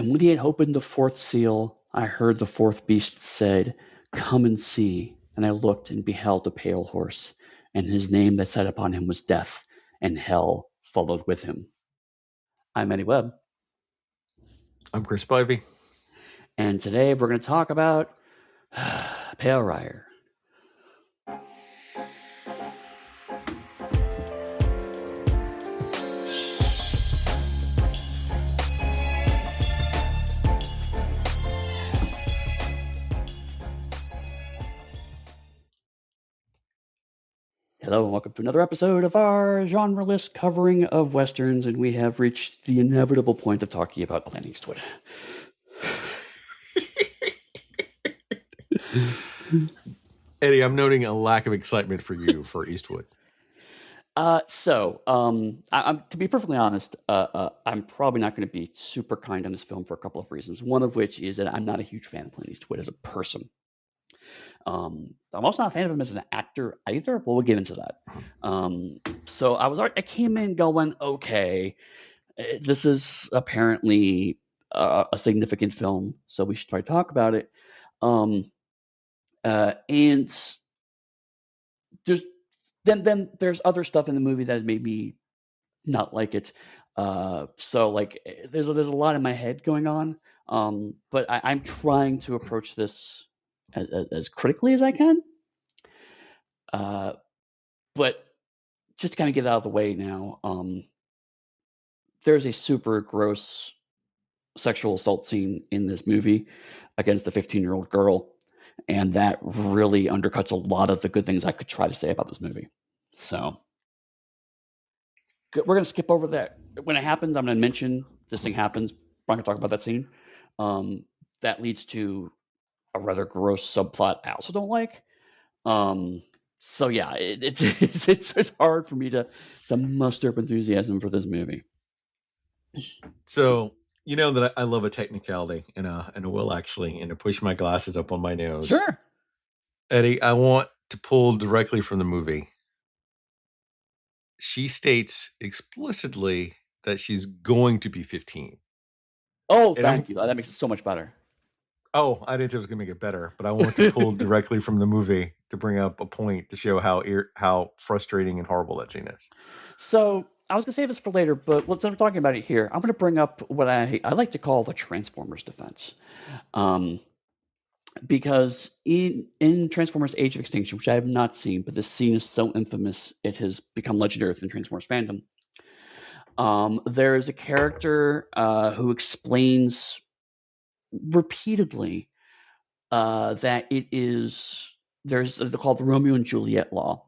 And when he had opened the fourth seal, I heard the fourth beast said, "Come and see." And I looked and beheld a pale horse, and his name that sat upon him was Death, and hell followed with him. I'm Eddie Webb, I'm Chris Spivey. and today we're going to talk about Pale Rider. Hello and welcome to another episode of our genre-less covering of Westerns, and we have reached the inevitable point of talking about Clint Eastwood. Eddie, I'm noting a lack of excitement for you for Eastwood. I'm to be perfectly honest, I'm probably not going to be super kind on this film for a couple of reasons. One of which is that I'm not a huge fan of Clint Eastwood as a person. I'm also not a fan of him as an actor either, but we'll get into that. So I came in going, okay, this is apparently a significant film, so we should try to talk about it. And there's then there's other stuff in the movie that made me not like it. So like there's a lot in my head going on. But I'm trying to approach this as critically as I can. But just to kind of get out of the way now, there's a super gross sexual assault scene in this movie against a 15-year-old girl, and that really undercuts a lot of the good things I could try to say about this movie. So we're going to skip over that. When it happens, I'm going to mention this thing happens. We're not going to talk about that scene. That leads to a rather gross subplot I also don't like. So yeah, it's hard for me to muster up enthusiasm for this movie. So you know that I love a technicality and a will actually, and to push my glasses up on my nose. Sure. Eddie, I want to pull directly from the movie. She states explicitly that she's going to be 15. Oh, thank you. That makes it so much better. Oh, I didn't say it was going to make it better, but I want to pull directly from the movie to bring up a point to show how frustrating and horrible that scene is. So I was going to save this for later, but instead of talking about it here, I'm going to bring up what I like to call the Transformers defense. Because in Transformers Age of Extinction, which I have not seen, but this scene is so infamous, it has become legendary within Transformers fandom. There is a character who explains repeatedly that they're called the Romeo and Juliet law,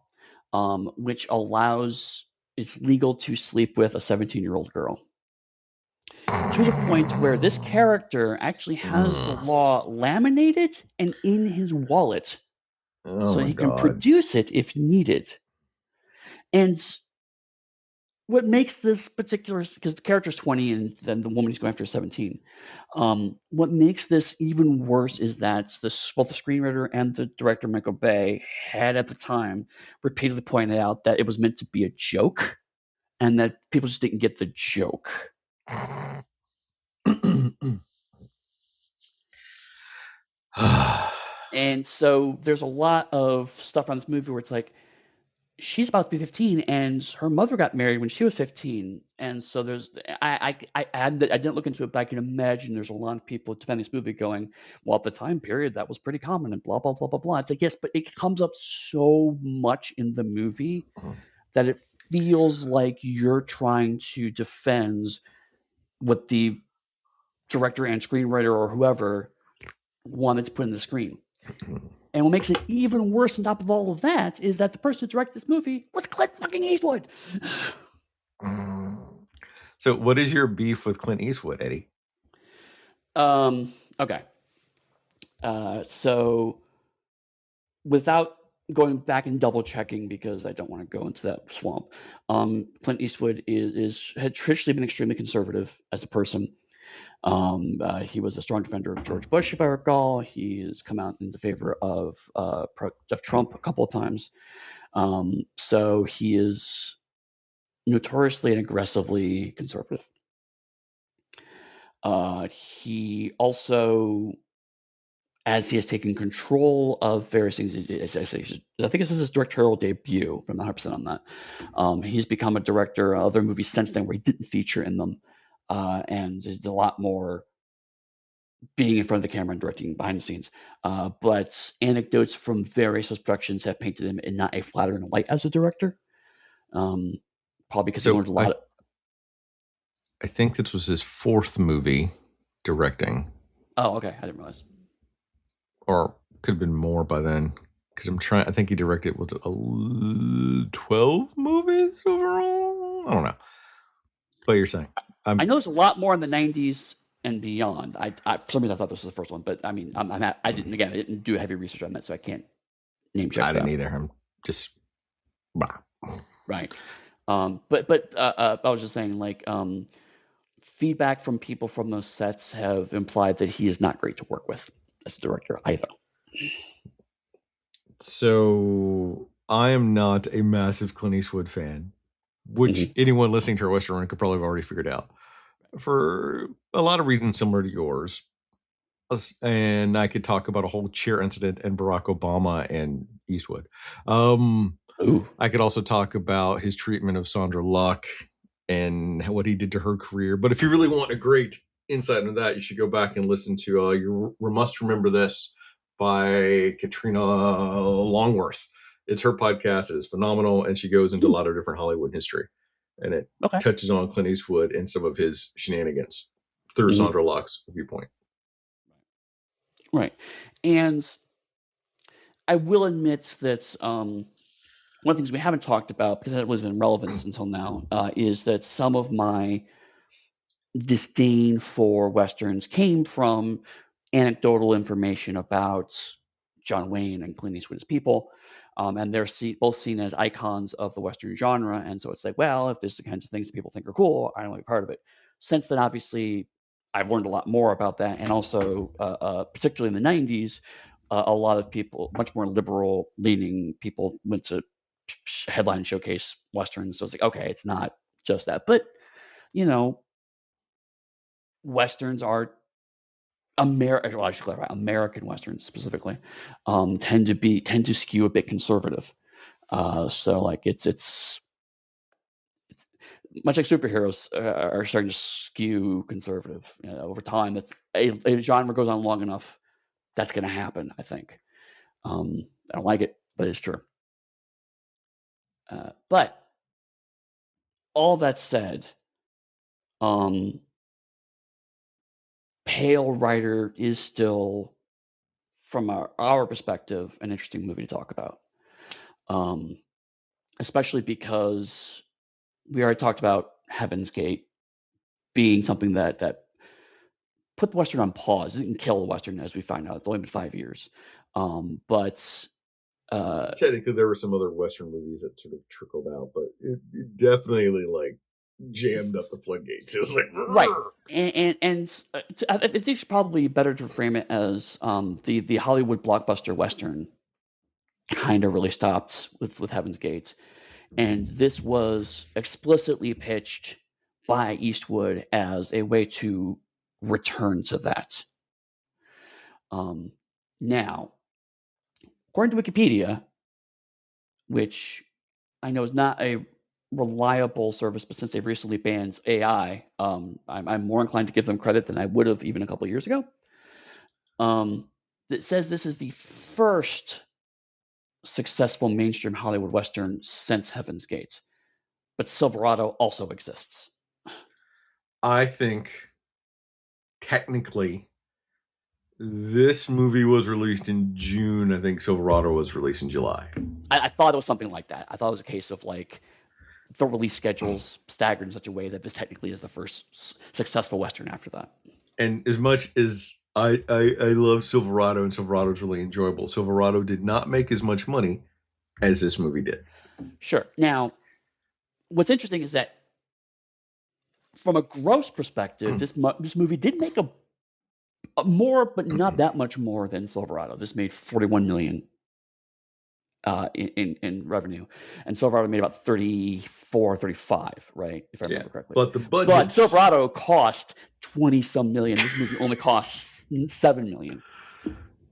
which allows it's legal to sleep with a 17-year-old girl. To the point where this character actually has the law laminated and in his wallet, so he can produce it if needed. And what makes this particular, because the character's 20 and then the woman he's going after is 17, what makes this even worse is that both the screenwriter and the director, Michael Bay, had at the time repeatedly pointed out that it was meant to be a joke and that people just didn't get the joke. And so there's a lot of stuff on this movie where it's like, she's about to be 15 and her mother got married when she was 15. And so I didn't look into it, but I can imagine there's a lot of people defending this movie going, well, at the time period, that was pretty common and blah, blah, blah, blah, blah. It's like, yes, but it comes up so much in the movie that it feels like you're trying to defend what the director and screenwriter or whoever wanted to put in the screen. And what makes it even worse on top of all of that is that the person who directed this movie was Clint fucking Eastwood. So what is your beef with Clint Eastwood, Eddie? Okay. So without going back and double checking, because I don't want to go into that swamp, Clint Eastwood had traditionally been extremely conservative as a person. He was a strong defender of George Bush, if I recall. He has come out in favor of Trump a couple of times. So he is notoriously and aggressively conservative. He also, as he has taken control of various things, I think this is his directorial debut, but I'm not 100% on that. He's become a director of other movies since then where he didn't feature in them, and there's a lot more being in front of the camera and directing behind the scenes. But anecdotes from various productions have painted him in not a flattering light as a director. Probably because he So learned a lot. I think this was his fourth movie directing, Oh, okay. I didn't realize. or could have been more by then. Because I think he directed, was it 12 movies overall? I don't know. But you're saying. I know there's a lot more in the 90s and beyond. For some reason I thought this was the first one, but I mean, I didn't do heavy research on that, so I can't name check I that. didn't either. I'm just. Bah. Right. But I was just saying, like, feedback from people from those sets have implied that he is not great to work with as a director either. So I am not a massive Clint Eastwood fan, which anyone listening to our Western Run could probably have already figured out, for a lot of reasons similar to yours. And I could talk about a whole chair incident and Barack Obama and Eastwood. I could also talk about his treatment of Sandra Luck and what he did to her career. But if you really want a great insight into that, you should go back and listen to You Must Remember This by Katrina Longworth. It's her podcast. It is phenomenal, and she goes into a lot of different Hollywood history, and it touches on Clint Eastwood and some of his shenanigans through Sandra Luck's viewpoint. Right. And I will admit that one of the things we haven't talked about, because it wasn't in relevance until now, is that some of my disdain for Westerns came from anecdotal information about John Wayne and Clint Eastwood as people. And they're both seen as icons of the Western genre. And so it's like, well, if there's the kinds of things people think are cool, I don't want to be part of it. Since then, obviously, I've learned a lot more about that. And also, particularly in the 90s, a lot of people, much more liberal leaning people, went to headline and showcase Westerns. So it's like, okay, it's not just that. But, you know, Westerns are American Westerns specifically tend to skew a bit conservative. So like it's much like superheroes are starting to skew conservative. Over time, that's a genre goes on long enough, that's going to happen. I think. I don't like it, but it's true. But all that said, Pale Rider is still, from our perspective, an interesting movie to talk about. Especially because we already talked about Heaven's Gate being something that put the Western on pause. It didn't kill the Western, as we find out. It's only been 5 years. But technically, there were some other Western movies that sort of trickled out, but it definitely like jammed up the floodgates. It was like right, and I think it's probably better to frame it as the Hollywood blockbuster Western kind of really stopped with Heaven's Gate, and this was explicitly pitched by Eastwood as a way to return to that. Now, according to Wikipedia, which I know is not a reliable service, but since they've recently banned AI, I'm more inclined to give them credit than I would have even a couple of years ago. It says this is the first successful mainstream Hollywood Western since Heaven's Gate, but Silverado also exists. I think technically this movie was released in June. I think Silverado was released in July. I thought it was something like that. I thought it was a case of like the release schedules staggered in such a way that this technically is the first successful Western after that. And as much as I love Silverado, and Silverado's really enjoyable, Silverado did not make as much money as this movie did. Sure. Now, what's interesting is that from a gross perspective, this movie did make a more, but not that much more than Silverado. This made $41 million in revenue, and Silverado made about 34, 35, right? If I remember correctly. But the budget, but Silverado cost 20-some million. This movie only costs $7 million.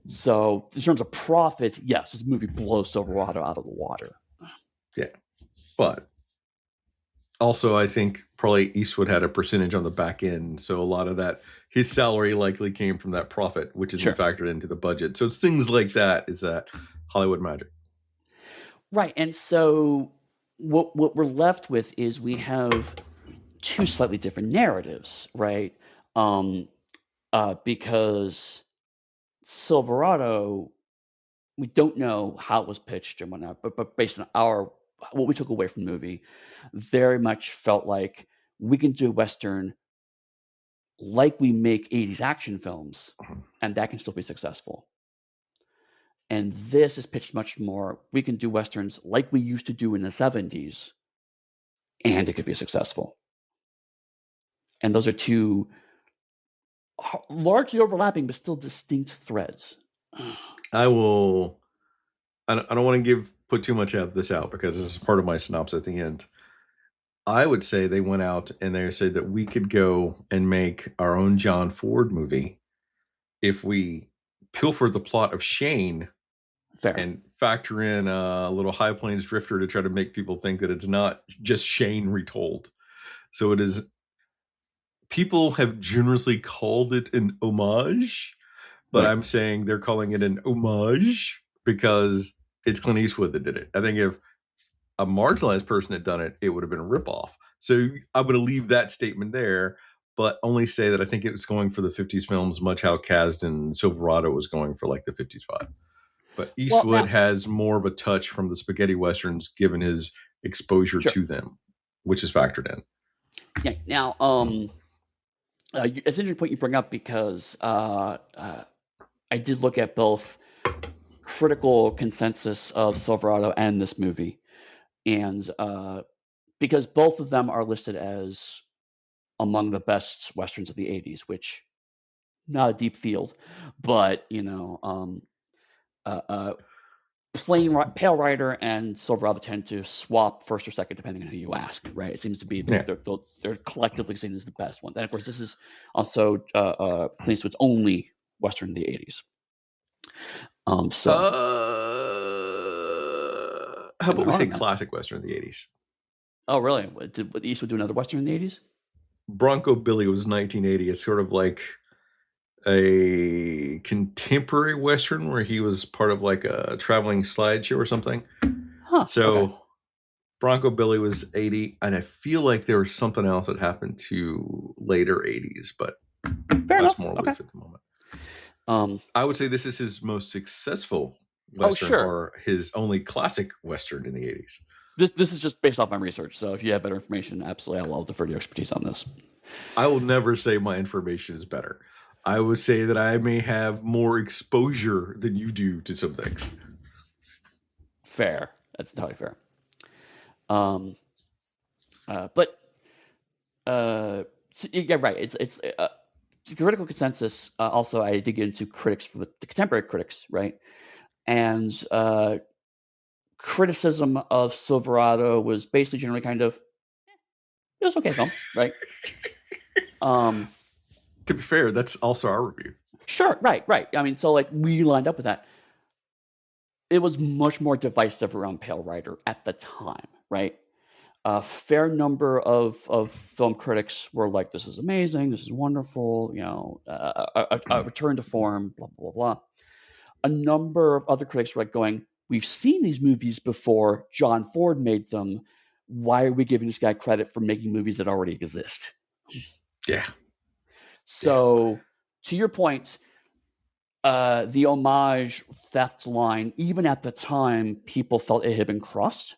So in terms of profit, yes, this movie blows Silverado out of the water. Yeah, but also I think probably Eastwood had a percentage on the back end, so a lot of that, his salary likely came from that profit, which isn't factored into the budget. So it's things like that is that Hollywood magic. Right, and so what we're left with is we have two slightly different narratives, right? Because Silverado, we don't know how it was pitched and whatnot, but based on what we took away from the movie, very much felt like we can do a Western like we make 80s action films, and that can still be successful. And this is pitched much more, we can do Westerns like we used to do in the 70s, and it could be successful. And those are two largely overlapping but still distinct threads. I don't want to put too much of this out because this is part of my synopsis at the end. I would say they went out and they said that we could go and make our own John Ford movie if we pilfer the plot of Shane and factor in a little High Plains Drifter to try to make people think that it's not just Shane retold. So it is. People have generously called it an homage, but I'm saying they're calling it an homage because it's Clint Eastwood that did it. I think if a marginalized person had done it, it would have been a ripoff. So I'm going to leave that statement there, but only say that I think it was going for the 50s films, much how Kasdan Silverado was going for like the 50s vibe. But Eastwood has more of a touch from the spaghetti westerns given his exposure to them, which is factored in. Yeah. Now, it's an interesting point you bring up because I did look at both critical consensus of Silverado and this movie, and because both of them are listed as among the best westerns of the 80s, which not a deep field, but Pale Rider and Silverado tend to swap first or second depending on who you ask, right? It seems to be they're collectively seen as the best ones. And of course, this is also Clint Eastwood's only Western in the 80s. How about we say classic Western in the 80s? Oh, really? Did Eastwood do another Western in the 80s? Bronco Billy was 1980. It's sort of like a contemporary Western where he was part of like a traveling slideshow or something. Bronco Billy was 80, and I feel like there was something else that happened to later 80s, but that's more aloof at the moment. I would say this is his most successful Western or his only classic Western in the 80s. This is just based off my research, so if you have better information, absolutely, I'll defer to your expertise on this. I will never say my information is better. I would say that I may have more exposure than you do to some things. Fair. That's entirely fair. So, yeah, right. It's critical consensus. Also, I did get into critics with the contemporary critics, right? And criticism of Silverado was basically generally kind of, it was okay film, right? To be fair, that's also our review. Sure, right. I mean, so like we lined up with that. It was much more divisive around Pale Rider at the time, right? A fair number of film critics were like, "This is amazing. This is wonderful. A return to form." Blah blah blah. A number of other critics were like going, "We've seen these movies before. John Ford made them. Why are we giving this guy credit for making movies that already exist?" Yeah. So, to your point, the homage theft line, even at the time, people felt it had been crossed.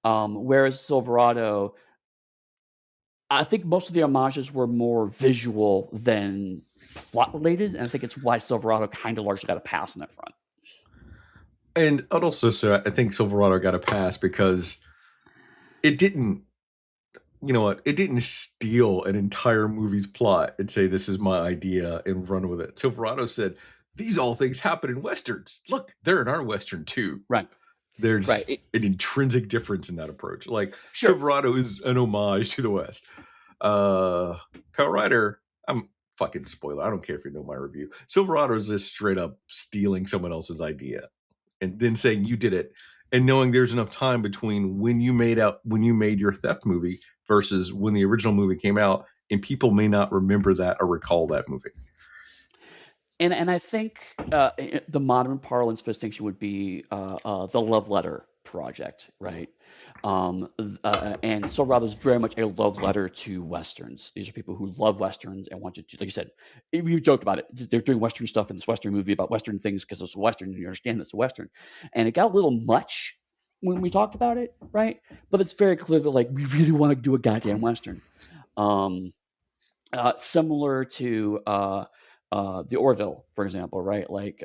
Whereas Silverado, I think most of the homages were more visual than plot related, and I think it's why Silverado kind of largely got a pass on that front. And I'd also say I think Silverado got a pass because it didn't, it didn't steal an entire movie's plot and say, this is my idea and run with it. Silverado said, these all things happen in Westerns. Look, they're in our Western too. Right. There's an intrinsic difference in that approach. Like Silverado is an homage to the West. Pale Rider, I'm fucking spoiler. I don't care if you know my review. Silverado is just straight up stealing someone else's idea and then saying you did it, and knowing there's enough time between when you made your theft movie versus when the original movie came out, and people may not remember that or recall that movie. And I think the modern parlance for distinction would be the love letter project, right? And Silverado is very much a love letter to westerns. These are people who love westerns and want to, like you said, you joked about it. They're doing western stuff in this western movie about western things because it's a western, and you understand it's a western. And it got a little much when we talked about it, right? But it's very clear that like we really want to do a goddamn western. Similar to the Orville, for example, right? Like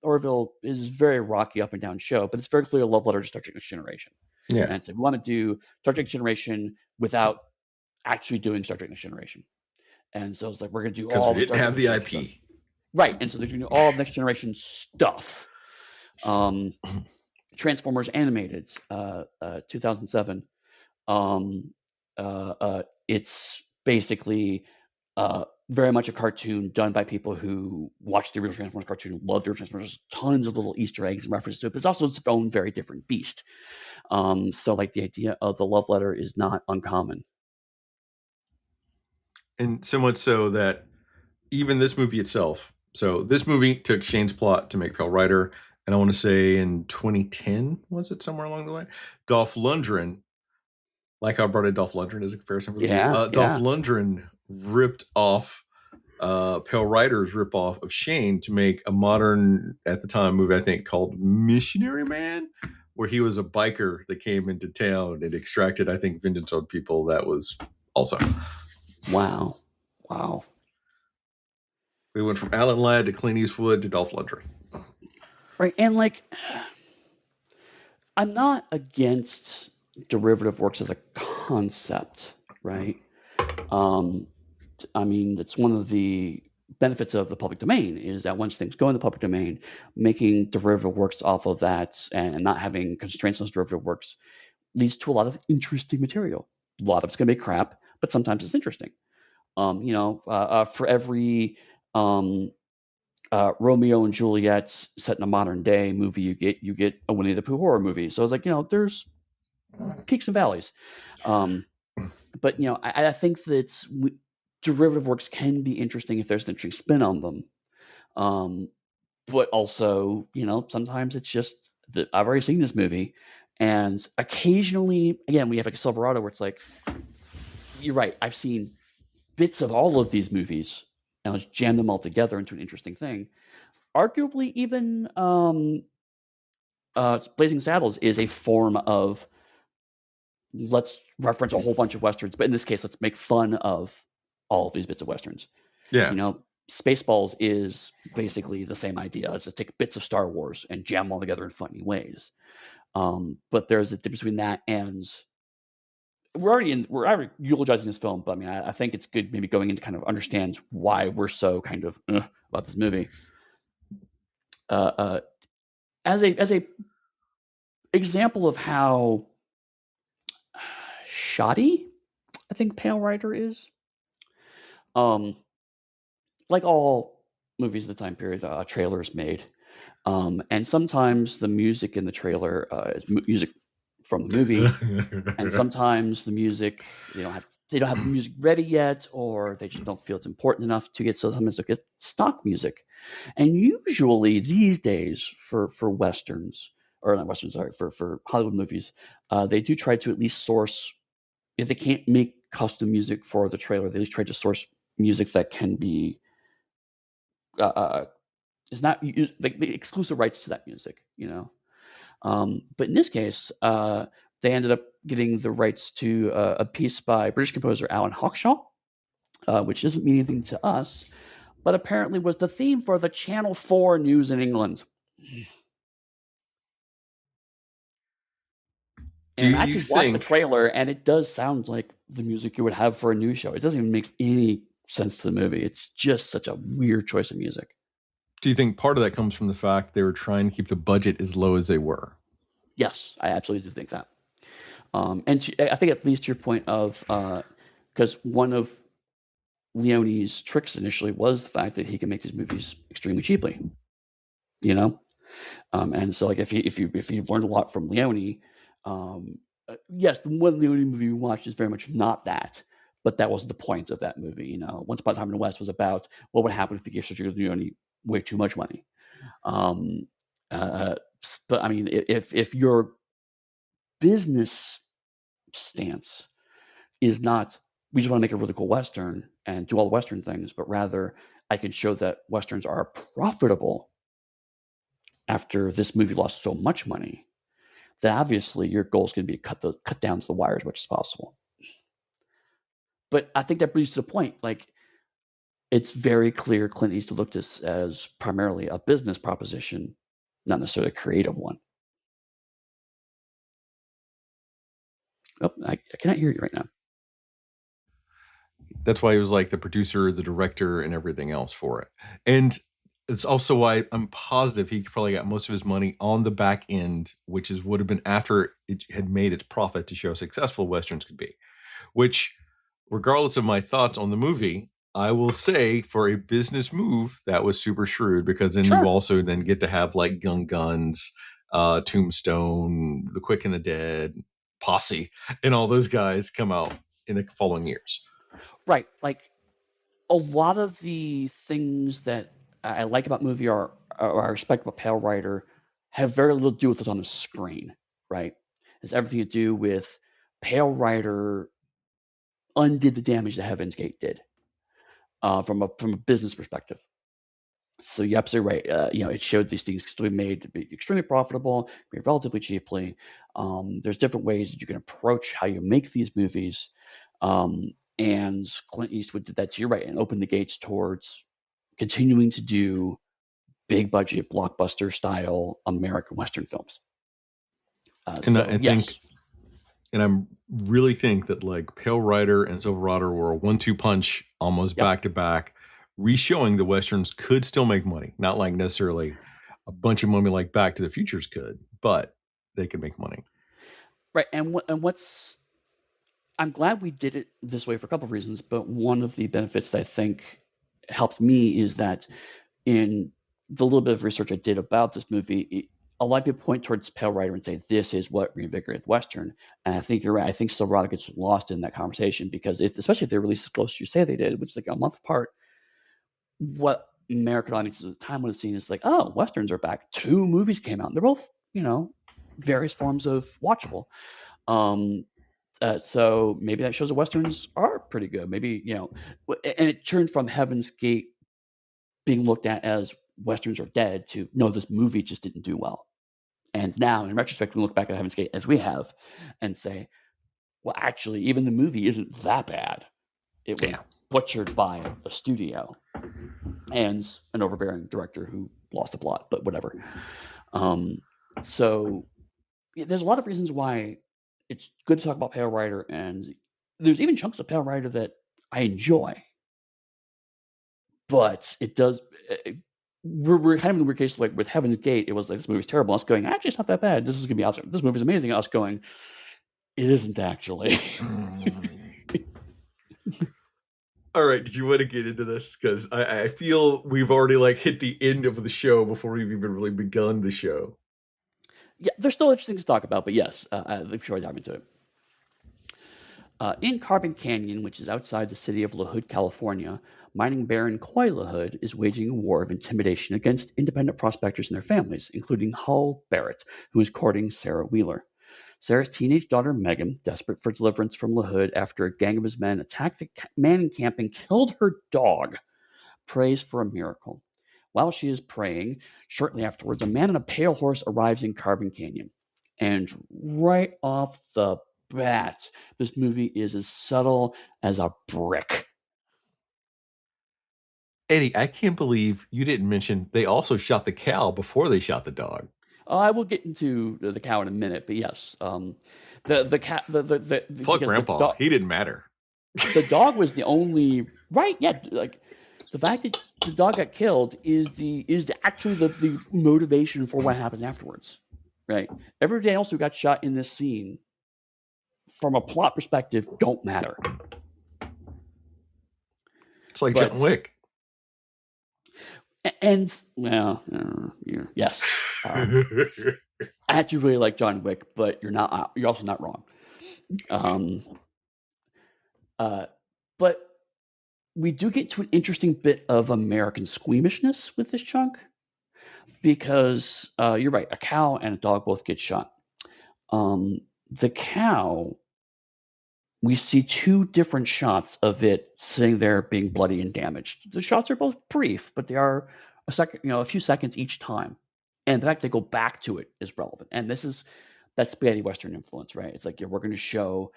Orville is a very rocky up and down show, but it's very clearly a love letter to Star Trek Next Generation. Yeah. And so we want to do Star Trek Next Generation without actually doing Star Trek Next Generation. And so it's like we're going to do all because we didn't have the IP. Stuff. Right. And so they're going to do all of Next Generation stuff. Transformers Animated, 2007. It's basically very much a cartoon done by people who watched the original Transformers cartoon, love the original Transformers. There's tons of little Easter eggs and references to it, but it's also its own very different beast. So like the idea of the love letter is not uncommon. And so much so that even this movie itself, so this movie took Shane's plot to make Pale Rider, and I want to say in 2010, was it somewhere along the way? Dolph Lundgren, like I brought in Dolph Lundgren as a comparison for this. Dolph Lundgren ripped off Pale Rider's ripoff of Shane to make a modern, at the time, movie I think called Missionary Man, where he was a biker that came into town and extracted, I think, vengeance on people. That was also. Wow. We went from Alan Ladd to Clint Eastwood to Dolph Lundgren. Right, and like, I'm not against derivative works as a concept, right? I mean, it's one of the benefits of the public domain is that once things go in the public domain, making derivative works off of that and not having constraints on those derivative works leads to a lot of interesting material. A lot of it's going to be crap, but sometimes it's interesting. For every Romeo and Juliet set in a modern day movie you get a Winnie the Pooh horror movie. So it's like, there's peaks and valleys. But I think that derivative works can be interesting if there's an interesting spin on them. But also, sometimes it's just that I've already seen this movie, and occasionally, again, we have like a Silverado where it's like, you're right, I've seen bits of all of these movies and let's jam them all together into an interesting thing. Arguably, even Blazing Saddles is a form of let's reference a whole bunch of westerns, but in this case, let's make fun of all of these bits of westerns. Yeah. Spaceballs is basically the same idea. It's to take bits of Star Wars and jam them all together in funny ways. But there's a difference between that and we're already eulogizing this film, but I mean, I think it's good maybe going in to kind of understand why we're so kind of about this movie. As a example of how shoddy I think Pale Rider is, like all movies of the time period, trailers made, and sometimes the music in the trailer is music from the movie, and sometimes the music they don't have the music ready yet, or they just don't feel it's important enough to get. So sometimes they get stock music, and usually these days for westerns or not westerns, sorry, for Hollywood movies, they do try to at least source. If they can't make custom music for the trailer, they at least try to source music that can be is not like the exclusive rights to that music, But in this case, they ended up getting the rights to a piece by British composer Alan Hawkshaw, which doesn't mean anything to us, but apparently was the theme for the Channel 4 news in England. And I just watched the trailer, and it does sound like the music you would have for a news show. It doesn't even make any sense to the movie. It's just such a weird choice of music. Do you think part of that comes from the fact they were trying to keep the budget as low as they were? Yes, I absolutely do think that. And I think at least to your point of because one of Leone's tricks initially was the fact that he can make these movies extremely cheaply, you know. And so, like, if you learned a lot from Leone, yes, the one Leone movie we watched is very much not that, but that wasn't the point of that movie. You know, Once Upon a Time in the West was about what would happen if you gave Sergio Leone way too much money. Um, uh, but I mean, if your business stance is not we just want to make a really cool western and do all the western things, but rather I can show that westerns are profitable after this movie lost so much money, then obviously your goal is going to be to cut down to the wire as much as possible. But I think that brings to the point, like, it's very clear Clint Eastwood looked at this as primarily a business proposition, not necessarily a creative one. Oh, I cannot hear you right now. That's why he was like the producer, the director, and everything else for it. And it's also why I'm positive he probably got most of his money on the back end, which would have been after it had made its profit to show how successful westerns could be. Which, regardless of my thoughts on the movie, I will say for a business move, that was super shrewd, because then you also then get to have like Guns, Tombstone, The Quick and the Dead, Posse, and all those guys come out in the following years. Right. Like, a lot of the things that I like about movie or I respect about Pale Rider have very little to do with what's on the screen, right? It's everything to do with Pale Rider undid the damage that Heaven's Gate did from a business perspective. So you're absolutely right. It showed these things to be made to be extremely profitable, made relatively cheaply. There's different ways that you can approach how you make these movies. And Clint Eastwood did that, so you're right, and opened the gates towards continuing to do big budget blockbuster style American Western films. And I think, and I really think that like Pale Rider and Silverado were a 1-2 punch, almost back to back, re-showing the westerns could still make money. Not like necessarily a bunch of money like Back to the Futures could, but they could make money. Right, and what's I'm glad we did it this way for a couple of reasons, but one of the benefits that I think helped me is that in the little bit of research I did about this movie, a lot of people point towards Pale Rider and say this is what reinvigorated Western, and I think you're right. I think Silverado gets lost in that conversation because especially if they release as close as you say they did, which is like a month apart, what American audiences at the time would have seen is like, oh, Westerns are back. 2 movies came out. And they're both, various forms of watchable. So maybe that shows that Westerns are pretty good. Maybe, and it turned from Heaven's Gate being looked at as Westerns are dead to, no, this movie just didn't do well. And now, in retrospect, we look back at Heaven's Gate as we have and say, well, actually, even the movie isn't that bad. It was butchered by a studio and an overbearing director who lost the plot, but whatever. So there's a lot of reasons why it's good to talk about Pale Rider, and there's even chunks of Pale Rider that I enjoy. But it does. We're kind of in the weird case, like with Heaven's Gate, it was like this movie's terrible. Us going, actually, it's not that bad. This is gonna be awesome. This movie's amazing. Us going, it isn't actually. All right, did you want to get into this? Because I feel we've already like hit the end of the show before we've even really begun the show. Yeah, there's still interesting to talk about, but yes, before I dive into it. In Carbon Canyon, which is outside the city of LaHood, California, mining baron Coy LaHood is waging a war of intimidation against independent prospectors and their families, including Hull Barrett, who is courting Sarah Wheeler. Sarah's teenage daughter Megan, desperate for deliverance from LaHood after a gang of his men attacked the mining camp and killed her dog, prays for a miracle. While she is praying, shortly afterwards, a man on a pale horse arrives in Carbon Canyon. And right off the bat, this movie is as subtle as a brick. Eddie, I can't believe you didn't mention they also shot the cow before they shot the dog. I will get into the cow in a minute, but yes, the cat, fuck Grandpa, he didn't matter. The dog was the only right. Yeah, like the fact that the dog got killed is actually the motivation for what happened afterwards, right? Everybody else who got shot in this scene, from a plot perspective, don't matter. It's like But John Wick. and well, yes, I actually really like John Wick, but you're not. You're also not wrong. Um, but we do get to an interesting bit of American squeamishness with this chunk because you're right. A cow and a dog both get shot. The cow, we see two different shots of it sitting there being bloody and damaged. The shots are both brief, but they are a few seconds each time. And the fact they go back to it is relevant. And that's spaghetti western influence, right? It's like we're going to show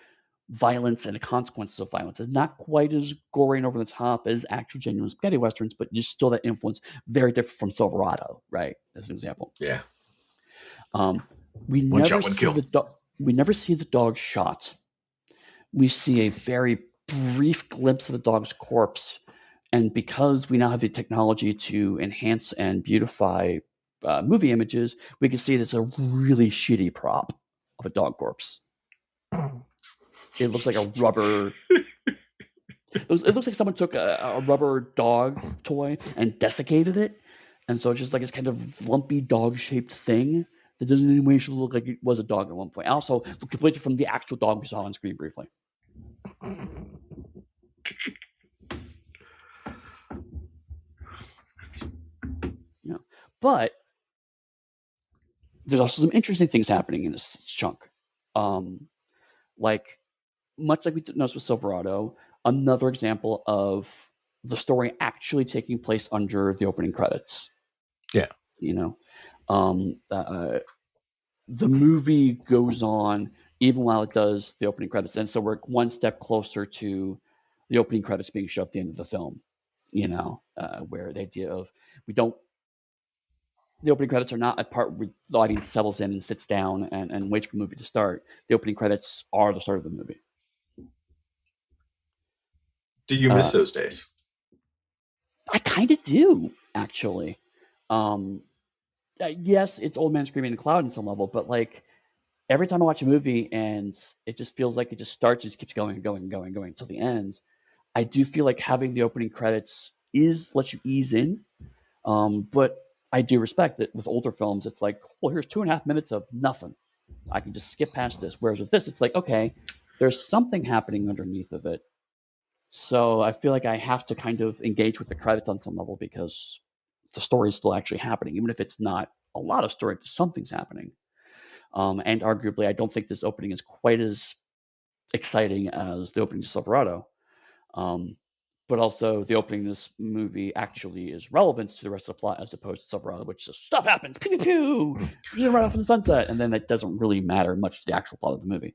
violence and the consequences of violence. It's not quite as gory and over the top as actual genuine spaghetti westerns, but you still that influence very different from Silverado, right? As an example. Yeah. We One never shot, one see kill. we never see the dog shot. We see a very brief glimpse of the dog's corpse, and because we now have the technology to enhance and beautify movie images, we can see it's a really shitty prop of a dog corpse. It looks like a rubber. It looks like someone took a rubber dog toy and desiccated it, and so it's just like this kind of lumpy dog-shaped thing that doesn't in any way should look like it was a dog at one point. Also, completely from the actual dog we saw on screen briefly. Yeah, but there's also some interesting things happening in this chunk. Like much like we noticed with Silverado, another example of the story actually taking place under the opening credits. Yeah. You know, the movie goes on even while it does the opening credits, and so we're one step closer to the opening credits being shown at the end of the film. Where the idea of we don't the opening credits are not a part where the audience settles in and sits down and waits for the movie to start. The opening credits are the start of the movie. Do you miss those days? I kind of do, actually. Yes, it's old man screaming in the cloud in some level, but like every time I watch a movie and it just feels like it just starts, just keeps going and going and going and going until the end. I do feel like having the opening credits lets you ease in, but I do respect that with older films, it's like, well, here's 2.5 minutes of nothing. I can just skip past this. Whereas with this, it's like, okay, there's something happening underneath of it. So I feel like I have to kind of engage with the credits on some level because the story is still actually happening, even if it's not a lot of story, something's happening. And arguably, I don't think this opening is quite as exciting as the opening to Silverado. But also, the opening of this movie actually is relevant to the rest of the plot as opposed to Silverado, which just stuff happens, pew pew pew, you right off in the sunset, and then that doesn't really matter much to the actual plot of the movie.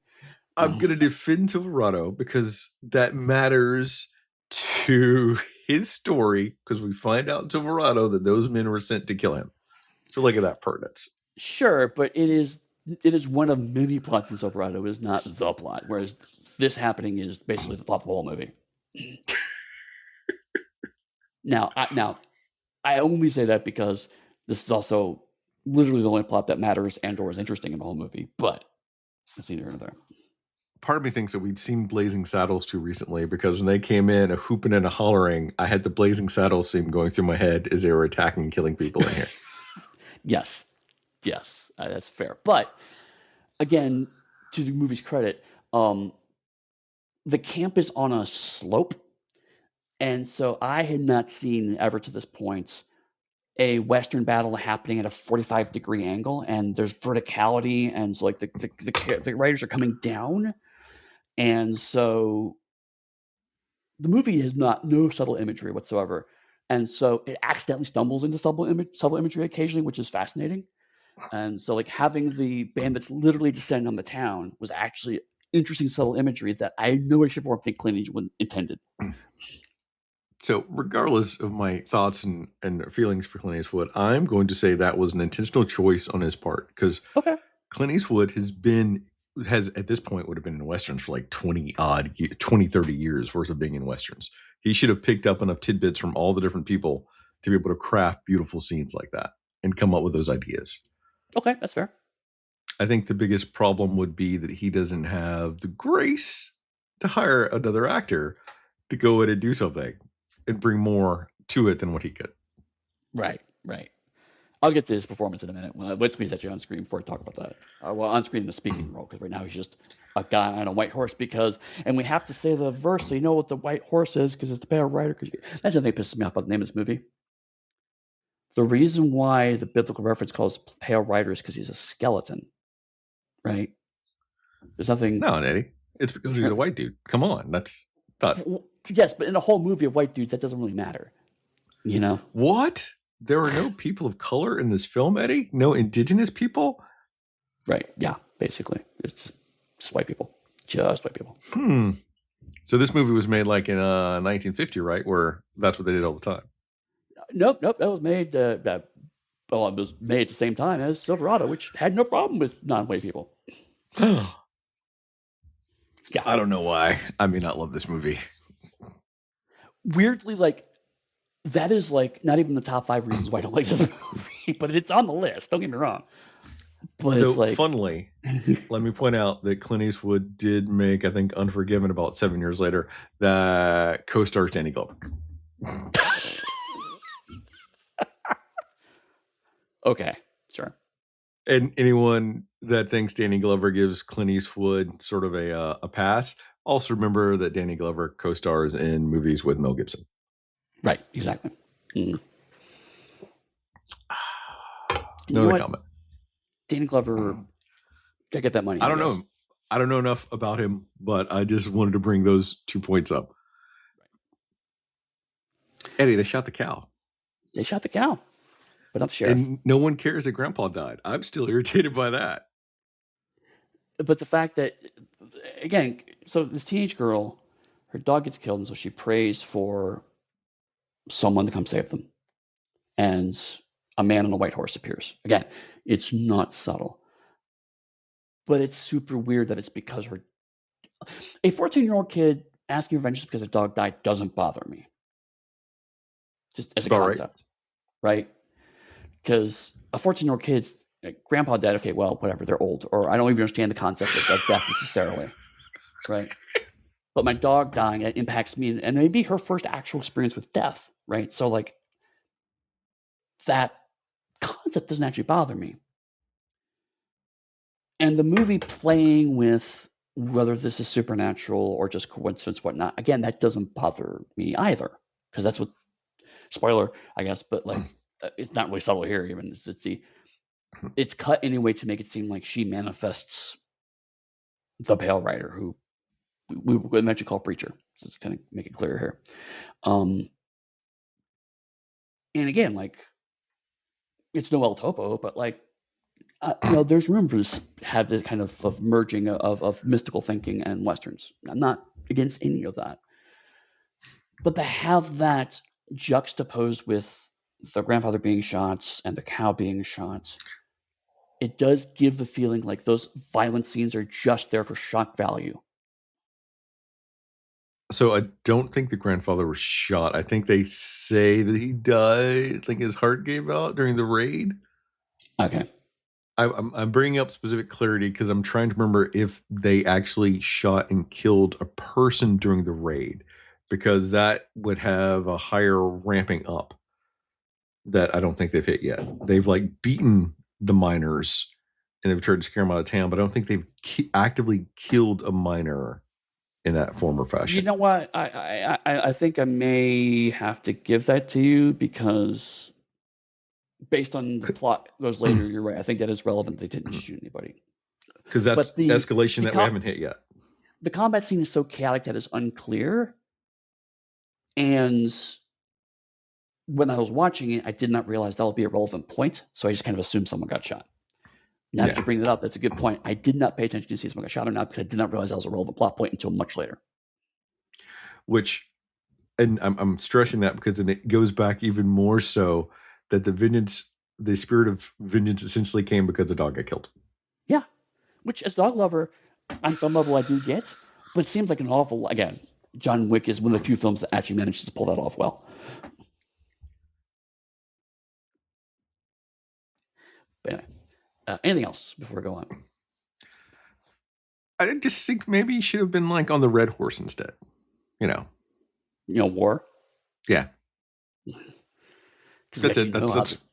I'm going to defend Silverado because that matters to his story because we find out in Silverado that those men were sent to kill him. So look at that pertinence. Sure, but it is one of many plots in Silverado. It is not the plot, whereas this happening is basically the plot of the whole movie. Now, I only say that because this is also literally the only plot that matters and/or is interesting in the whole movie. But it's neither here nor there. Part of me thinks that we'd seen Blazing Saddles too recently because when they came in a hooping and a hollering, I had the Blazing Saddles scene going through my head as they were attacking and killing people in here. Yes, that's fair. But again, to the movie's credit, the camp is on a slope, and so I had not seen ever to this point a Western battle happening at a 45-degree angle, and there's verticality, and so like the writers are coming down, and so the movie has no subtle imagery whatsoever, and so it accidentally stumbles into subtle imagery occasionally, which is fascinating. And so like having the bandits literally descend on the town was actually interesting subtle imagery that I had no way, shape, or form think Clint Eastwood intended. So regardless of my thoughts and feelings for Clint Eastwood, I'm going to say that was an intentional choice on his part because Okay. Clint Eastwood has at this point would have been in Westerns for like 20, 30 years worth of being in Westerns. He should have picked up enough tidbits from all the different people to be able to craft beautiful scenes like that and come up with those ideas. Okay, that's fair. I think the biggest problem would be that he doesn't have the grace to hire another actor to go in and do something. and bring more to it than what he could. Right. I'll get to his performance in a minute. Let's he's actually on screen before I talk about that. Well, on screen in a speaking role, because right now he's just a guy on a white horse. And we have to say the verse so you know what the white horse is, because it's the pale rider. That's the thing that pisses me off about the name of this movie. The reason why the biblical reference calls pale rider is because he's a skeleton, right? There's nothing. No, Eddie, it's because he's a white dude. Come on, that's not. Yes, but in a whole movie of white dudes, that doesn't really matter. You know what? There are no people of color in this film, Eddie? No indigenous people? Right. Yeah, basically. It's just white people. Just white people. So this movie was made like in 1950, right? Where that's what they did all the time. Nope. That was made. It was made at the same time as Silverado, which had no problem with non-white people. Yeah. I don't know why. I may not love this movie. Weirdly, like, that is like not even the top 5 reasons why I don't like this movie, but it's on the list. Don't get me wrong. But though, it's like, funnily, let me point out that Clint Eastwood did make, I think, Unforgiven about 7 years later, that co-stars Danny Glover. Okay, sure. And anyone that thinks Danny Glover gives Clint Eastwood sort of a pass, also remember that Danny Glover co-stars in movies with Mel Gibson. Right, exactly. No other comment. Danny Glover, gotta get that money. I don't know him. I don't know enough about him, but I just wanted to bring those 2 points up. Right. Eddie, they shot the cow. They shot the cow, but not the sheriff. And no one cares that Grandpa died. I'm still irritated by that. But the fact that, again, so this teenage girl, her dog gets killed, and so she prays for someone to come save them. And a man on a white horse appears. Again, it's not subtle. But it's super weird that it's because a 14-year-old kid asking for vengeance because a dog died doesn't bother me. Just as a concept, right? Because a 14-year-old kid's grandpa died, okay, well, whatever, they're old. Or I don't even understand the concept of death necessarily, right? But my dog dying, it impacts me, and maybe her first actual experience with death, right? So, like, that concept doesn't actually bother me. And the movie playing with whether this is supernatural or just coincidence, whatnot, again, that doesn't bother me either, because that's what, spoiler, I guess, but like, it's not really subtle here. Even it's cut anyway to make it seem like she manifests the Pale Rider, who we would eventually call Preacher. So it's kind of make it clearer here. And again, like, it's no El Topo, but like, there's room for this, have this kind of merging of mystical thinking and Westerns. I'm not against any of that. But to have that juxtaposed with the grandfather being shot and the cow being shot, it does give the feeling like those violent scenes are just there for shock value. So I don't think the grandfather was shot. I think they say that he died. I think his heart gave out during the raid. Okay. I'm bringing up specific clarity because I'm trying to remember if they actually shot and killed a person during the raid, because that would have a higher ramping up that I don't think they've hit yet. They've like beaten the miners and they've tried to scare them out of town, but I don't think they've actively killed a miner in that form or fashion. You know what? I think I may have to give that to you, because based on the plot goes later, you're right. I think that is relevant. They didn't shoot anybody. Because that's the escalation that we haven't hit yet. The combat scene is so chaotic that it's unclear. And when I was watching it, I did not realize that would be a relevant point. So I just kind of assumed someone got shot. Now that you bring that up, that's a good point. I did not pay attention to see if someone got shot or not, because I did not realize that was a relevant plot point until much later. And I'm stressing that because then it goes back even more so that the spirit of vengeance essentially came because the dog got killed. Yeah. Which, as a dog lover, on some level I do get, but it seems like an awful, again, John Wick is one of the few films that actually manages to pull that off well. But anyway, anything else before we go on? I just think maybe he should have been like on the red horse instead. War? Yeah. That's it.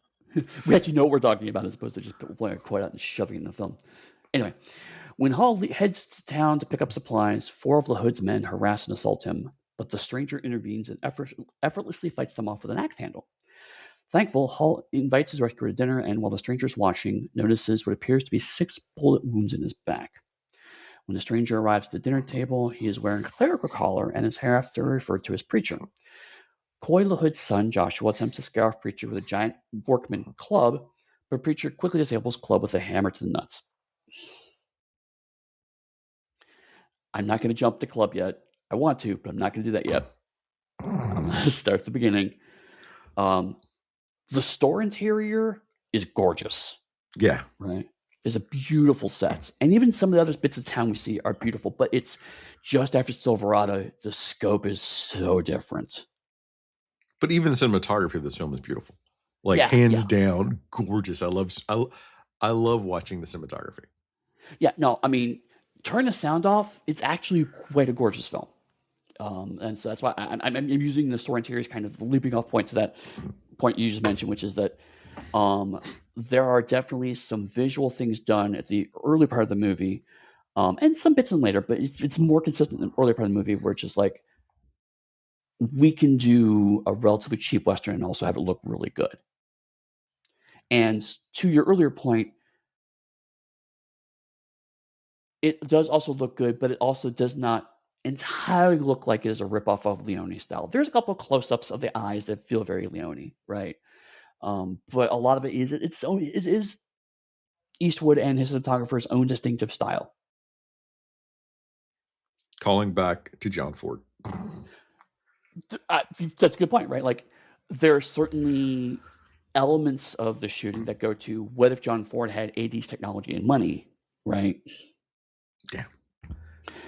We actually know what we're talking about as opposed to just pulling a quote out and shoving it in the film. Anyway, when Hall heads to town to pick up supplies, 4 of LaHood's men harass and assault him, but the stranger intervenes and effortlessly fights them off with an axe handle. Thankful, Hall invites his rescuer to dinner, and while the stranger's watching, notices what appears to be 6 bullet wounds in his back. When the stranger arrives at the dinner table, he is wearing a clerical collar and is hereafter referred to as Preacher. Coy LaHood's son, Joshua, attempts to scare off Preacher with a giant workman club, but Preacher quickly disables Club with a hammer to the nuts. I'm not going to jump the Club yet. I want to, but I'm not going to do that yet. I'm going to start at the beginning. The store interior is gorgeous. Yeah. Right. It's a beautiful set. And even some of the other bits of town we see are beautiful, but it's just after Silverado, the scope is so different. But even the cinematography of this film is beautiful. Like, hands down, gorgeous. I love watching the cinematography. Yeah, no, I mean, turn the sound off, it's actually quite a gorgeous film. And so that's why I'm using the store interior as kind of the leaping off point to that point you just mentioned, which is that there are definitely some visual things done at the early part of the movie, and some bits in later, but it's more consistent in the early part of the movie where it's just like, we can do a relatively cheap Western and also have it look really good. And to your earlier point, it does also look good, but it also does not entirely look like it is a ripoff of Leone style. There's a couple of close-ups of the eyes that feel very Leone, right? But a lot of it is Eastwood and his cinematographer's own distinctive style. Calling back to John Ford. That's a good point, right? Like, there are certainly elements of the shooting that go to what if John Ford had 80s technology and money, right? Yeah.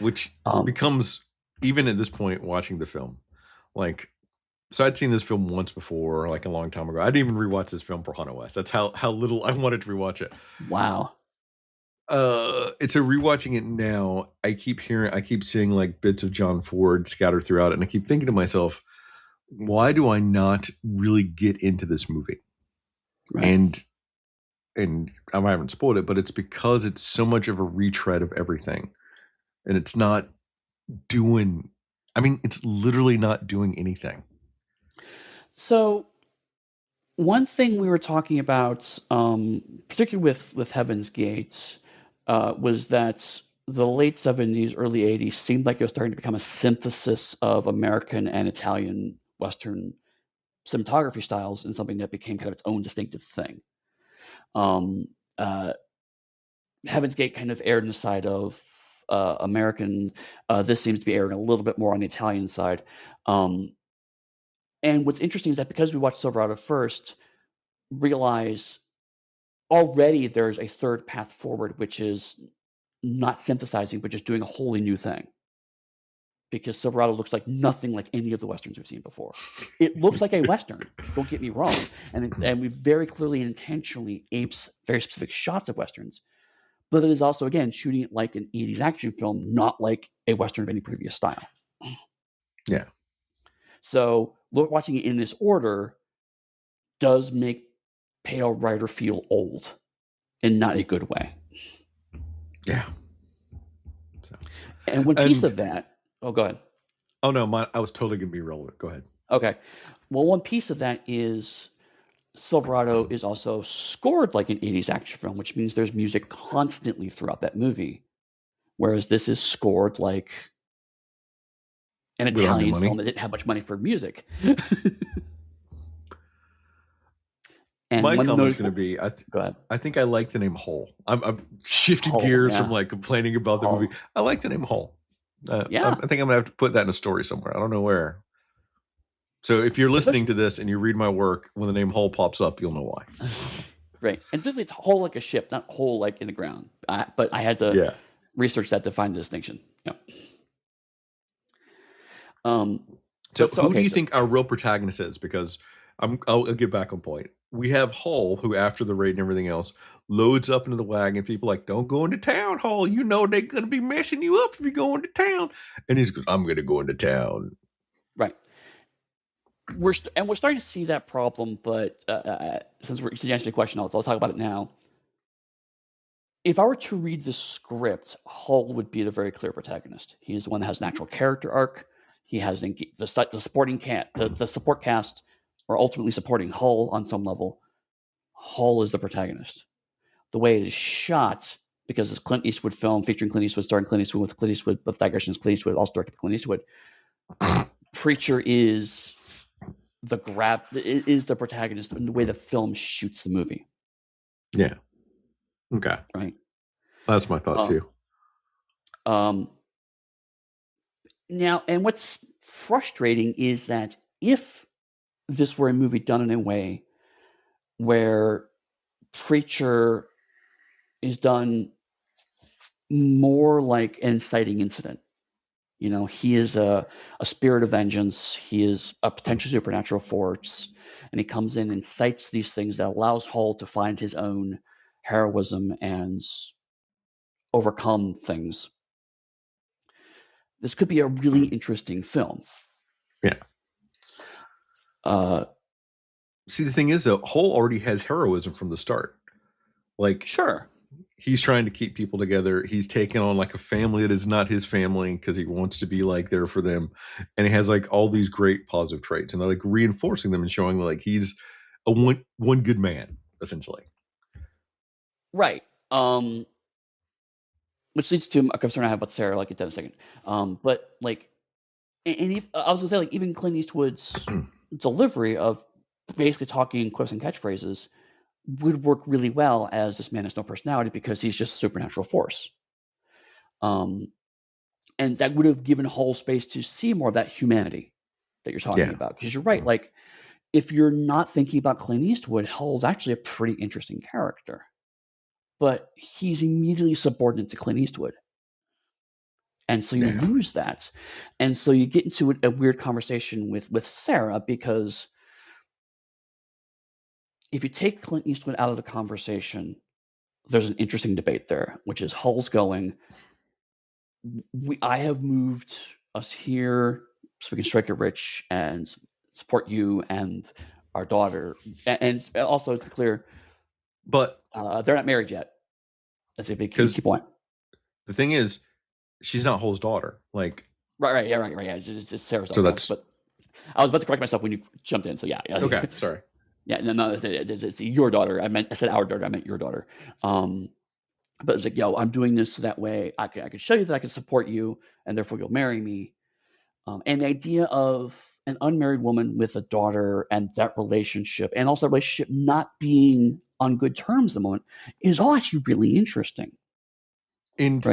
Which becomes, even at this point, watching the film, like, so I'd seen this film once before, like a long time ago. I didn't even rewatch this film for Hana West. That's how little I wanted to rewatch it. Wow. It's a rewatching it now. I keep seeing like bits of John Ford scattered throughout, and I keep thinking to myself, why do I not really get into this movie? Right. And I haven't spoiled it, but it's because it's so much of a retread of everything, and it's not doing. I mean, it's literally not doing anything. So, one thing we were talking about, particularly with Heaven's Gate, was that the late 70s, early 80s seemed like it was starting to become a synthesis of American and Italian Western cinematography styles in something that became kind of its own distinctive thing. Heaven's Gate kind of aired on the side of American. This seems to be airing a little bit more on the Italian side. And what's interesting is that because we watched Silverado first, realize already there's a third path forward, which is not synthesizing, but just doing a wholly new thing. Because Silverado looks like nothing like any of the Westerns we've seen before. It looks like a Western, don't get me wrong. And we very clearly and intentionally apes very specific shots of Westerns. But it is also, again, shooting it like an 80s action film, not like a Western of any previous style. Yeah. So watching it in this order does make Pale Rider feel old in not a good way. Yeah. So. And one piece of that... Oh, go ahead. Oh, no, I was totally going to be relevant. Go ahead. Okay. Well, one piece of that is Silverado is also scored like an 80s action film, which means there's music constantly throughout that movie. Whereas this is scored like an Italian film that didn't have much money for music. And my comment's going to be, go ahead. I think I like the name Hole. I'm shifting gears from like complaining about the movie. I like the name Hole. I think I'm going to have to put that in a story somewhere. I don't know where. So if you're listening to this and you read my work, when the name Hole pops up, you'll know why. Right. And especially it's whole like a ship, not whole like in the ground. But I had to research that to find the distinction. Yeah. So who do you think our real protagonist is? Because I'll get back on point. We have Hull, who after the raid and everything else, loads up into the wagon. People are like, don't go into town, Hull. You know they're going to be messing you up if you go into town. And he goes, I'm going to go into town. Right. we're starting to see that problem. But since you answered the question, I'll talk about it now. If I were to read the script, Hull would be the very clear protagonist. He is the one that has an actual character arc. He has the support cast are ultimately supporting Hull on some level. Hull is the protagonist. The way it is shot, because it's Clint Eastwood film featuring Clint Eastwood, starring Clint Eastwood with Clint Eastwood, but digressions Clint Eastwood, also directed by Clint Eastwood. Preacher is the protagonist in the way the film shoots the movie. Yeah. Okay. Right. That's my thought too. Now, and what's frustrating is that if this were a movie done in a way where Preacher is done more like an inciting incident, he is a spirit of vengeance. He is a potential supernatural force, and he comes in and cites these things that allows Hull to find his own heroism and overcome things. This could be a really interesting film. Yeah. See, the thing is, though, Hull already has heroism from the start. Like, sure, he's trying to keep people together. He's taken on like a family that is not his family because he wants to be like there for them, and he has like all these great positive traits, and they're like reinforcing them and showing like he's a one good man essentially. Right. Which leads to a concern I have about Sarah, like you said in a second. But like, and I was gonna say, like, even Clint Eastwood's delivery of basically talking in quips and catchphrases would work really well as this man has no personality because he's just a supernatural force. And that would have given Hull space to see more of that humanity that you're talking about. Because you're right, like, if you're not thinking about Clint Eastwood, Hull's actually a pretty interesting character. But he's immediately subordinate to Clint Eastwood. And so you lose that. And so you get into a weird conversation with Sarah, because if you take Clint Eastwood out of the conversation, there's an interesting debate there, which is Hull's going, I have moved us here so we can strike it rich and support you and our daughter. And also, to be clear, but they're not married yet. That's a big key point. The thing is, she's not Hull's daughter. Like, right. Yeah. It's Sarah's daughter. So that's. But I was about to correct myself when you jumped in. So yeah. Okay, sorry. Yeah, no, it's your daughter. I said our daughter. I meant your daughter. But it's like, yo, I'm doing this so that way I can show you that I can support you, and therefore you'll marry me. And the idea of an unmarried woman with a daughter and that relationship, and also that relationship not being on good terms at the moment, is all actually really interesting. And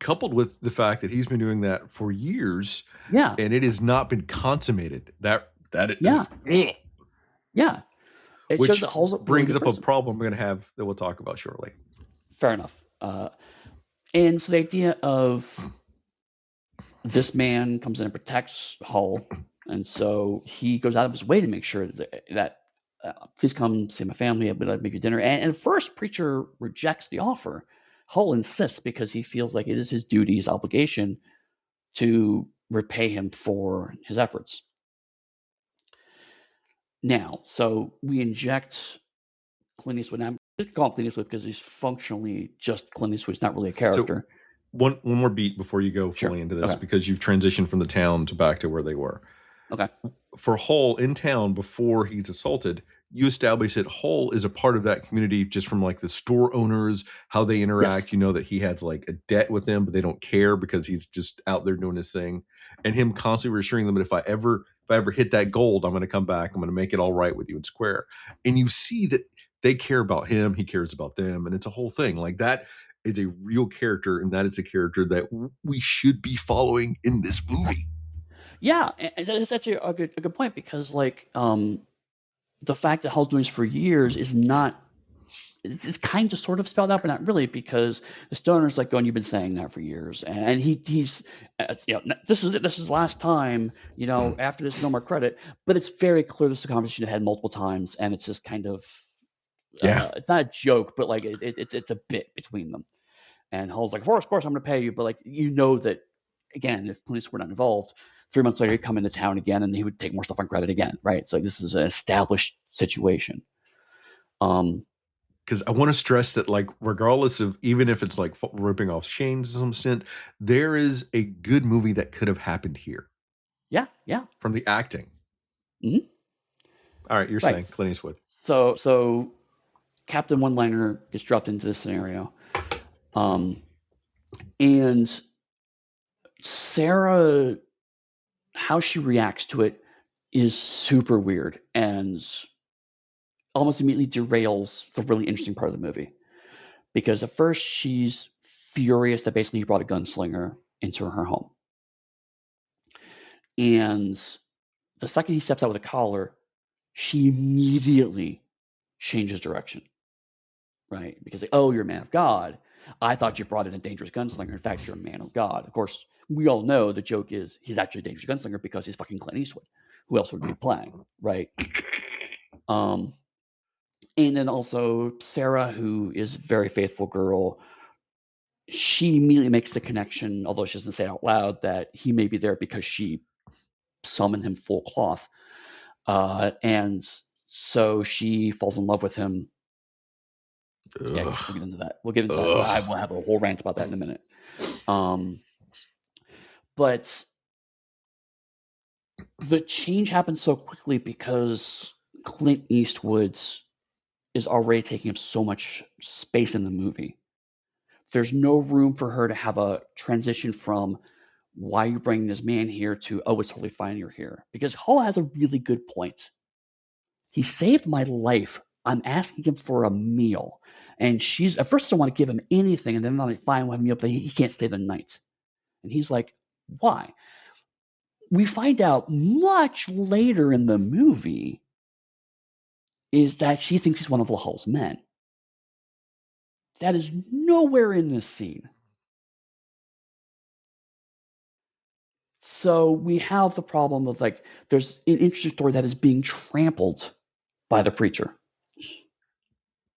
coupled with the fact that he's been doing that for years, and it has not been consummated. That is, yeah. It which shows that Hull's brings up a problem we're going to have that we'll talk about shortly. Fair enough. And so the idea of this man comes in and protects Hull, and so he goes out of his way to make sure that please come see my family. I'm going to make you dinner. And at first, Preacher rejects the offer. Hull insists because he feels like it is his duty, his obligation to repay him for his efforts. Now, so we inject Clint Eastwood. I'm just call him Clint Eastwood because he's functionally just Clint Eastwood. He's not really a character. So one more beat before you go fully into this, because you've transitioned from the town to back to where they were. Okay. For Hull in town, before he's assaulted, you establish that Hull is a part of that community just from like the store owners, how they interact. Yes. You know that he has like a debt with them, but they don't care because he's just out there doing his thing. And him constantly reassuring them that if I ever hit that gold, I'm going to come back. I'm going to make it all right with you and square. And you see that they care about him. He cares about them. And it's a whole thing. Like, that is a real character. And that is a character that we should be following in this movie. Yeah. And that's actually a good point, because like, the fact that Hull's doing this for years is not, it's kind of sort of spelled out, but not really, because the stoner's like going, you've been saying that for years. And he's, this is last time, after this, no more credit. But it's very clear this is a conversation I've had multiple times, and it's just kind of, it's not a joke, but like it's a bit between them. And Hull's like, of course, I'm going to pay you. But like, that, again, if police were not involved, 3 months later, he'd come into town again, and he would take more stuff on credit again, right? So this is an established situation. Because I want to stress that, like, regardless of, even if it's like ripping off Shane's to some extent, there is a good movie that could have happened here. Yeah. From the acting. Mm-hmm. All right, you're saying Clint Eastwood. So Captain One-Liner gets dropped into this scenario, and Sarah, how she reacts to it is super weird and almost immediately derails the really interesting part of the movie. Because at first she's furious that basically he brought a gunslinger into her home. And the second he steps out with a collar, she immediately changes direction. Right? Because, like, oh, you're a man of God. I thought you brought in a dangerous gunslinger. In fact, you're a man of God. Of course, we all know the joke is he's actually a dangerous gunslinger because he's fucking Clint Eastwood. Who else would be playing, right? And then also Sarah, who is a very faithful girl, she immediately makes the connection, although she doesn't say it out loud, that he may be there because she summoned him full cloth. And so she falls in love with him. Ugh. Yeah, we'll get into that. I will have a whole rant about that in a minute. But the change happens so quickly because Clint Eastwood is already taking up so much space in the movie. There's no room for her to have a transition from why are you bringing this man here to, oh, it's totally fine you're here. Because Hall has a really good point. He saved my life. I'm asking him for a meal. And she's, at first, I don't want to give him anything. And then I'm like, fine, we'll have a meal, but he can't stay the night. And he's like, why? We find out much later in the movie is that she thinks he's one of Hall's men. That is nowhere in this scene. So we have the problem of, like, there's an interesting story that is being trampled by the preacher.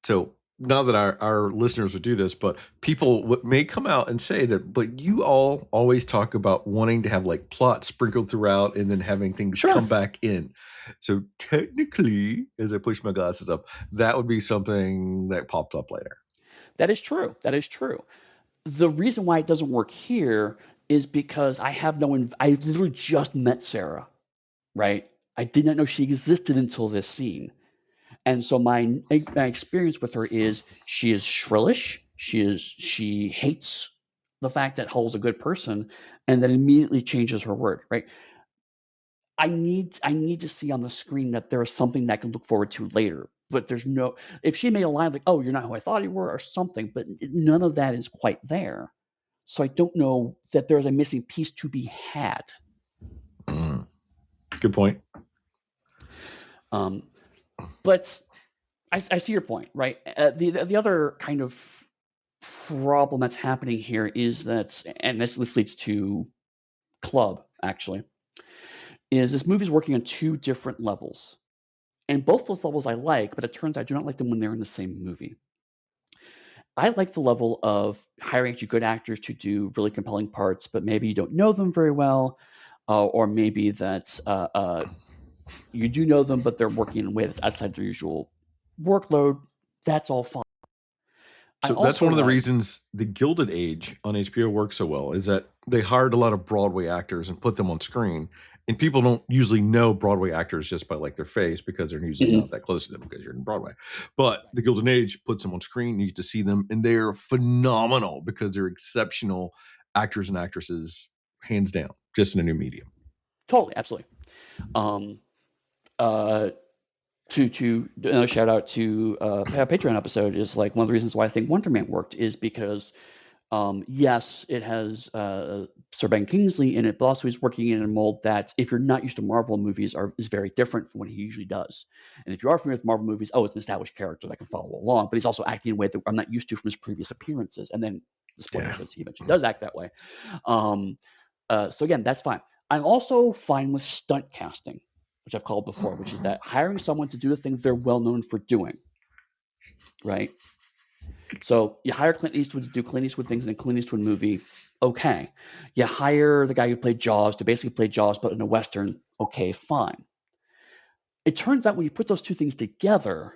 So not that our listeners would do this, but people may come out and say that, but you all always talk about wanting to have like plot sprinkled throughout and then having things come back in. So technically, as I push my glasses up, that would be something that popped up later. That is true. The reason why it doesn't work here is because I literally just met Sarah, right? I did not know she existed until this scene. And so my experience with her is she is shrillish. She hates the fact that Hull's a good person, and then immediately changes her word, right? I need to see on the screen that there is something that I can look forward to later. But there's no, if she made a line like, oh, you're not who I thought you were, or something, but none of that is quite there. So I don't know that there's a missing piece to be had. Good point. But I see your point, right? The other kind of problem that's happening here is that, and this leads to Club, actually, is this movie's working on two different levels. And both those levels I like, but it turns out I do not like them when they're in the same movie. I like the level of hiring actually good actors to do really compelling parts, but maybe you don't know them very well, or maybe that you do know them, but they're working in a way that's outside their usual workload. That's all fine. So that's one of the reasons The Gilded Age on HBO works so well, is that they hired a lot of Broadway actors and put them on screen. And people don't usually know Broadway actors just by like their face because they're usually not that close to them because you're in Broadway. But The Gilded Age puts them on screen. You get to see them, and they're phenomenal because they're exceptional actors and actresses, hands down, just in a new medium. Totally, absolutely. To another shout out to a Patreon episode is like one of the reasons why I think Wonder Man worked is because yes, it has Sir Ben Kingsley in it, but also he's working in a mold that, if you're not used to Marvel movies, is very different from what he usually does. And if you are familiar with Marvel movies, it's an established character that can follow along, but he's also acting in a way that I'm not used to from his previous appearances. And then the spoiler is he eventually does act that way. So again, that's fine. I'm also fine with stunt casting, which I've called before, which is that hiring someone to do the things they're well known for doing, right? So you hire Clint Eastwood to do Clint Eastwood things in a Clint Eastwood movie. Okay. You hire the guy who played Jaws to basically play Jaws, but in a Western. Okay, fine. It turns out when you put those two things together,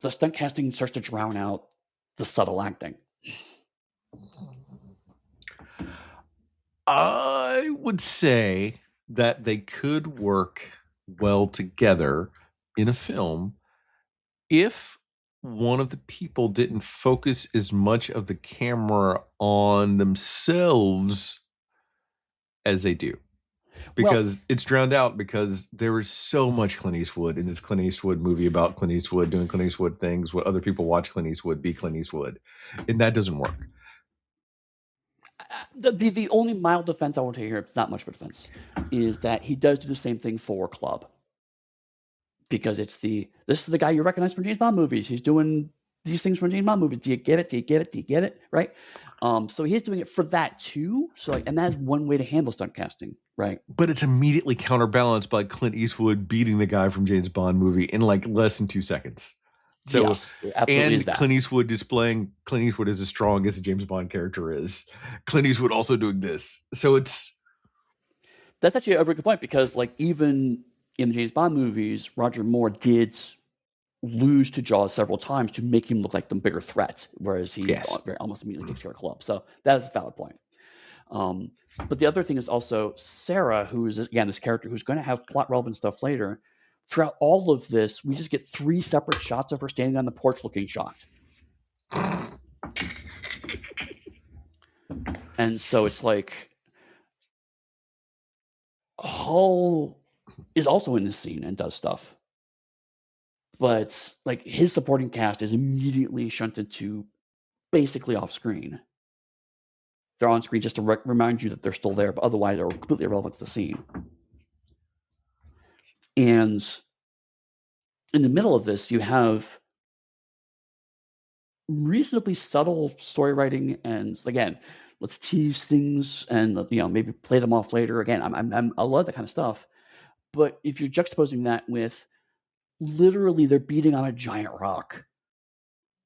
the stunt casting starts to drown out the subtle acting. I would say that they could work well together in a film if one of the people didn't focus as much of the camera on themselves as they do. Because it's drowned out because there is so much Clint Eastwood in this Clint Eastwood movie about Clint Eastwood doing Clint Eastwood things, what other people watch Clint Eastwood be Clint Eastwood. And that doesn't work. The only mild defense I want to hear, it's not much of a defense, is that he does do the same thing for Club. Because this is the guy you recognize from James Bond movies. He's doing these things from James Bond movies. Do you get it? Do you get it? Do you get it? Right? So he's doing it for that too. So and that's one way to handle stunt casting, right? But it's immediately counterbalanced by Clint Eastwood beating the guy from James Bond movie in like less than 2 seconds. So, yes, absolutely is that. Clint Eastwood displaying Clint Eastwood is as strong as a James Bond character is. Clint Eastwood also doing this. So that's actually a very good point because like even in the James Bond movies, Roger Moore did lose to Jaws several times to make him look like the bigger threat, whereas he almost immediately takes care of Club. So that is a valid point. But the other thing is also Sarah, who is again this character who's going to have plot relevant stuff later. Throughout all of this, we just get 3 separate shots of her standing on the porch looking shocked. And so it's like Hull is also in this scene and does stuff. But like his supporting cast is immediately shunted to basically off screen. They're on screen just to remind you that they're still there, but otherwise they're completely irrelevant to the scene. And in the middle of this, you have reasonably subtle story writing, and again, let's tease things and maybe play them off later. Again, I love that kind of stuff. But if you're juxtaposing that with literally they're beating on a giant rock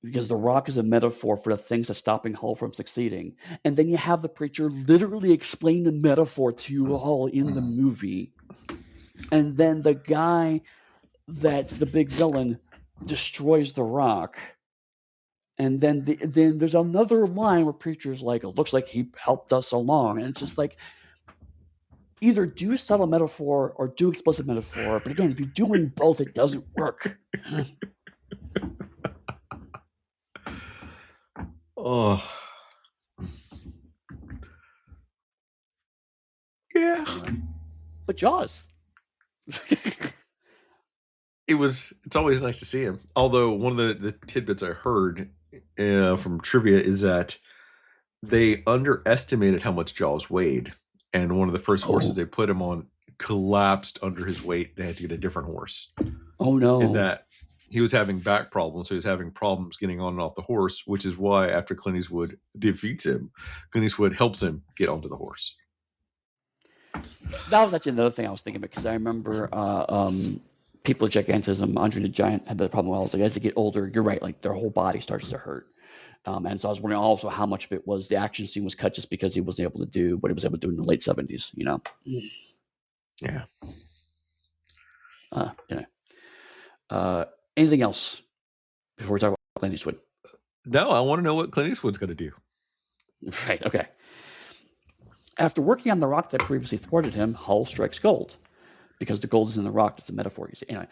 because the rock is a metaphor for the things that's stopping Hull from succeeding, and then you have the preacher literally explain the metaphor to Hull in the movie, and then the guy that's the big villain destroys the rock. And then there's another line where preacher's like, it looks like he helped us along. And it's just like, either do subtle metaphor or do explicit metaphor. But again, if you're doing both, it doesn't work. Oh. Yeah. But Jaws. It's always nice to see him. Although one of the tidbits I heard from trivia is that they underestimated how much Jaws weighed, and one of the first horses they put him on collapsed under his weight. They had to get a different horse. Oh no! And that he was having back problems, so he was having problems getting on and off the horse, which is why after Clint Eastwood defeats him, Clint Eastwood helps him get onto the horse. That was actually another thing I was thinking about, because I remember people with gigantism, Andre the Giant had that problem well. Like as they get older, you're right, like their whole body starts to hurt. And so I was wondering also how much of it was the action scene was cut just because he wasn't able to do what he was able to do in the late 70s, Yeah. Anything else before we talk about Clint Eastwood? No, I want to know what Clint Eastwood's going to do. Right, okay. After working on the rock that previously thwarted him, Hull strikes gold. Because the gold is in the rock, it's a metaphor, you see. Anyway,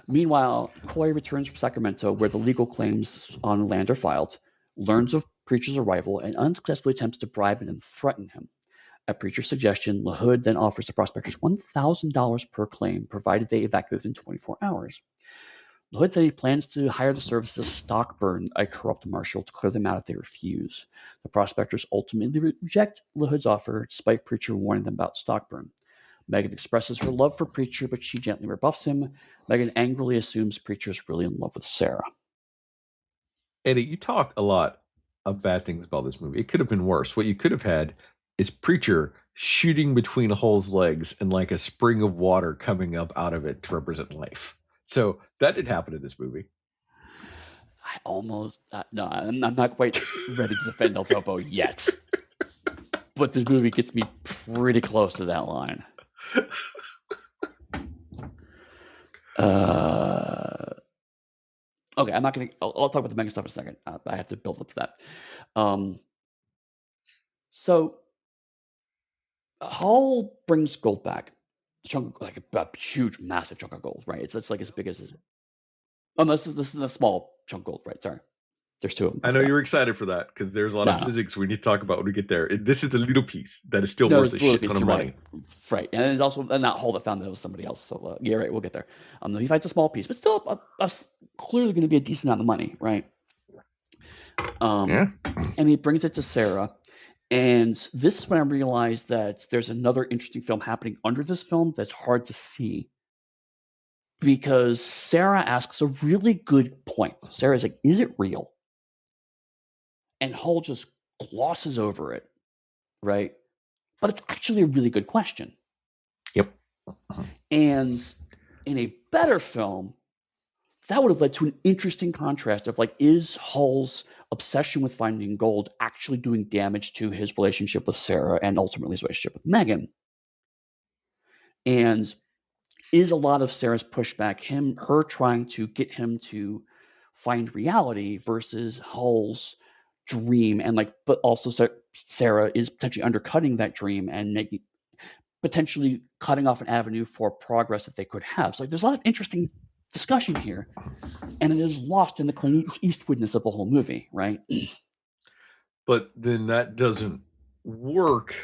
meanwhile, Coy returns from Sacramento, where the legal claims on land are filed, learns of Preacher's arrival, and unsuccessfully attempts to bribe and threaten him. At Preacher's suggestion, LaHood then offers the prospectors $1,000 per claim, provided they evacuate within 24 hours. LaHood said he plans to hire the services of Stockburn, a corrupt marshal, to clear them out if they refuse. The prospectors ultimately reject LaHood's offer, despite Preacher warning them about Stockburn. Megan expresses her love for Preacher, but she gently rebuffs him. Megan angrily assumes Preacher is really in love with Sarah. Eddie, you talk a lot of bad things about this movie. It could have been worse. What you could have had is Preacher shooting between Hull's legs and like a spring of water coming up out of it to represent life. So that did happen in this movie. I almost no, I'm not quite ready to defend El Topo yet. but this movie gets me pretty close to that line. Okay, I'm not gonna. I'll talk about the mega stuff in a second. I have to build up to that. So Hall brings gold back, like a huge, massive chunk of gold, right? It's like as big as his. Oh, no, this is a small chunk of gold, right? Sorry, there's two of them. I know you're excited for that because there's a lot of physics we need to talk about when we get there. This is a little piece that is still worth a shit ton of money. Right, and it's also not Hall that found that, it was somebody else. So yeah, right, we'll get there. He finds a small piece, but still clearly going to be a decent amount of money, right? And he brings it to Sarah. And this is when I realized that there's another interesting film happening under this film that's hard to see. Because Sarah asks a really good point. Sarah's like, is it real? And Hull just glosses over it, right? But it's actually a really good question. Yep. And in a better film, that would have led to an interesting contrast of like, is Hull's obsession with finding gold actually doing damage to his relationship with Sarah and ultimately his relationship with Megan? And is a lot of Sarah's pushback her trying to get him to find reality versus Hull's dream, and like, but also Sarah is potentially undercutting that dream and potentially cutting off an avenue for progress that they could have. So like, there's a lot of interesting discussion here, and it is lost in the Clint Eastwoodness of the whole movie, right? But then that doesn't work.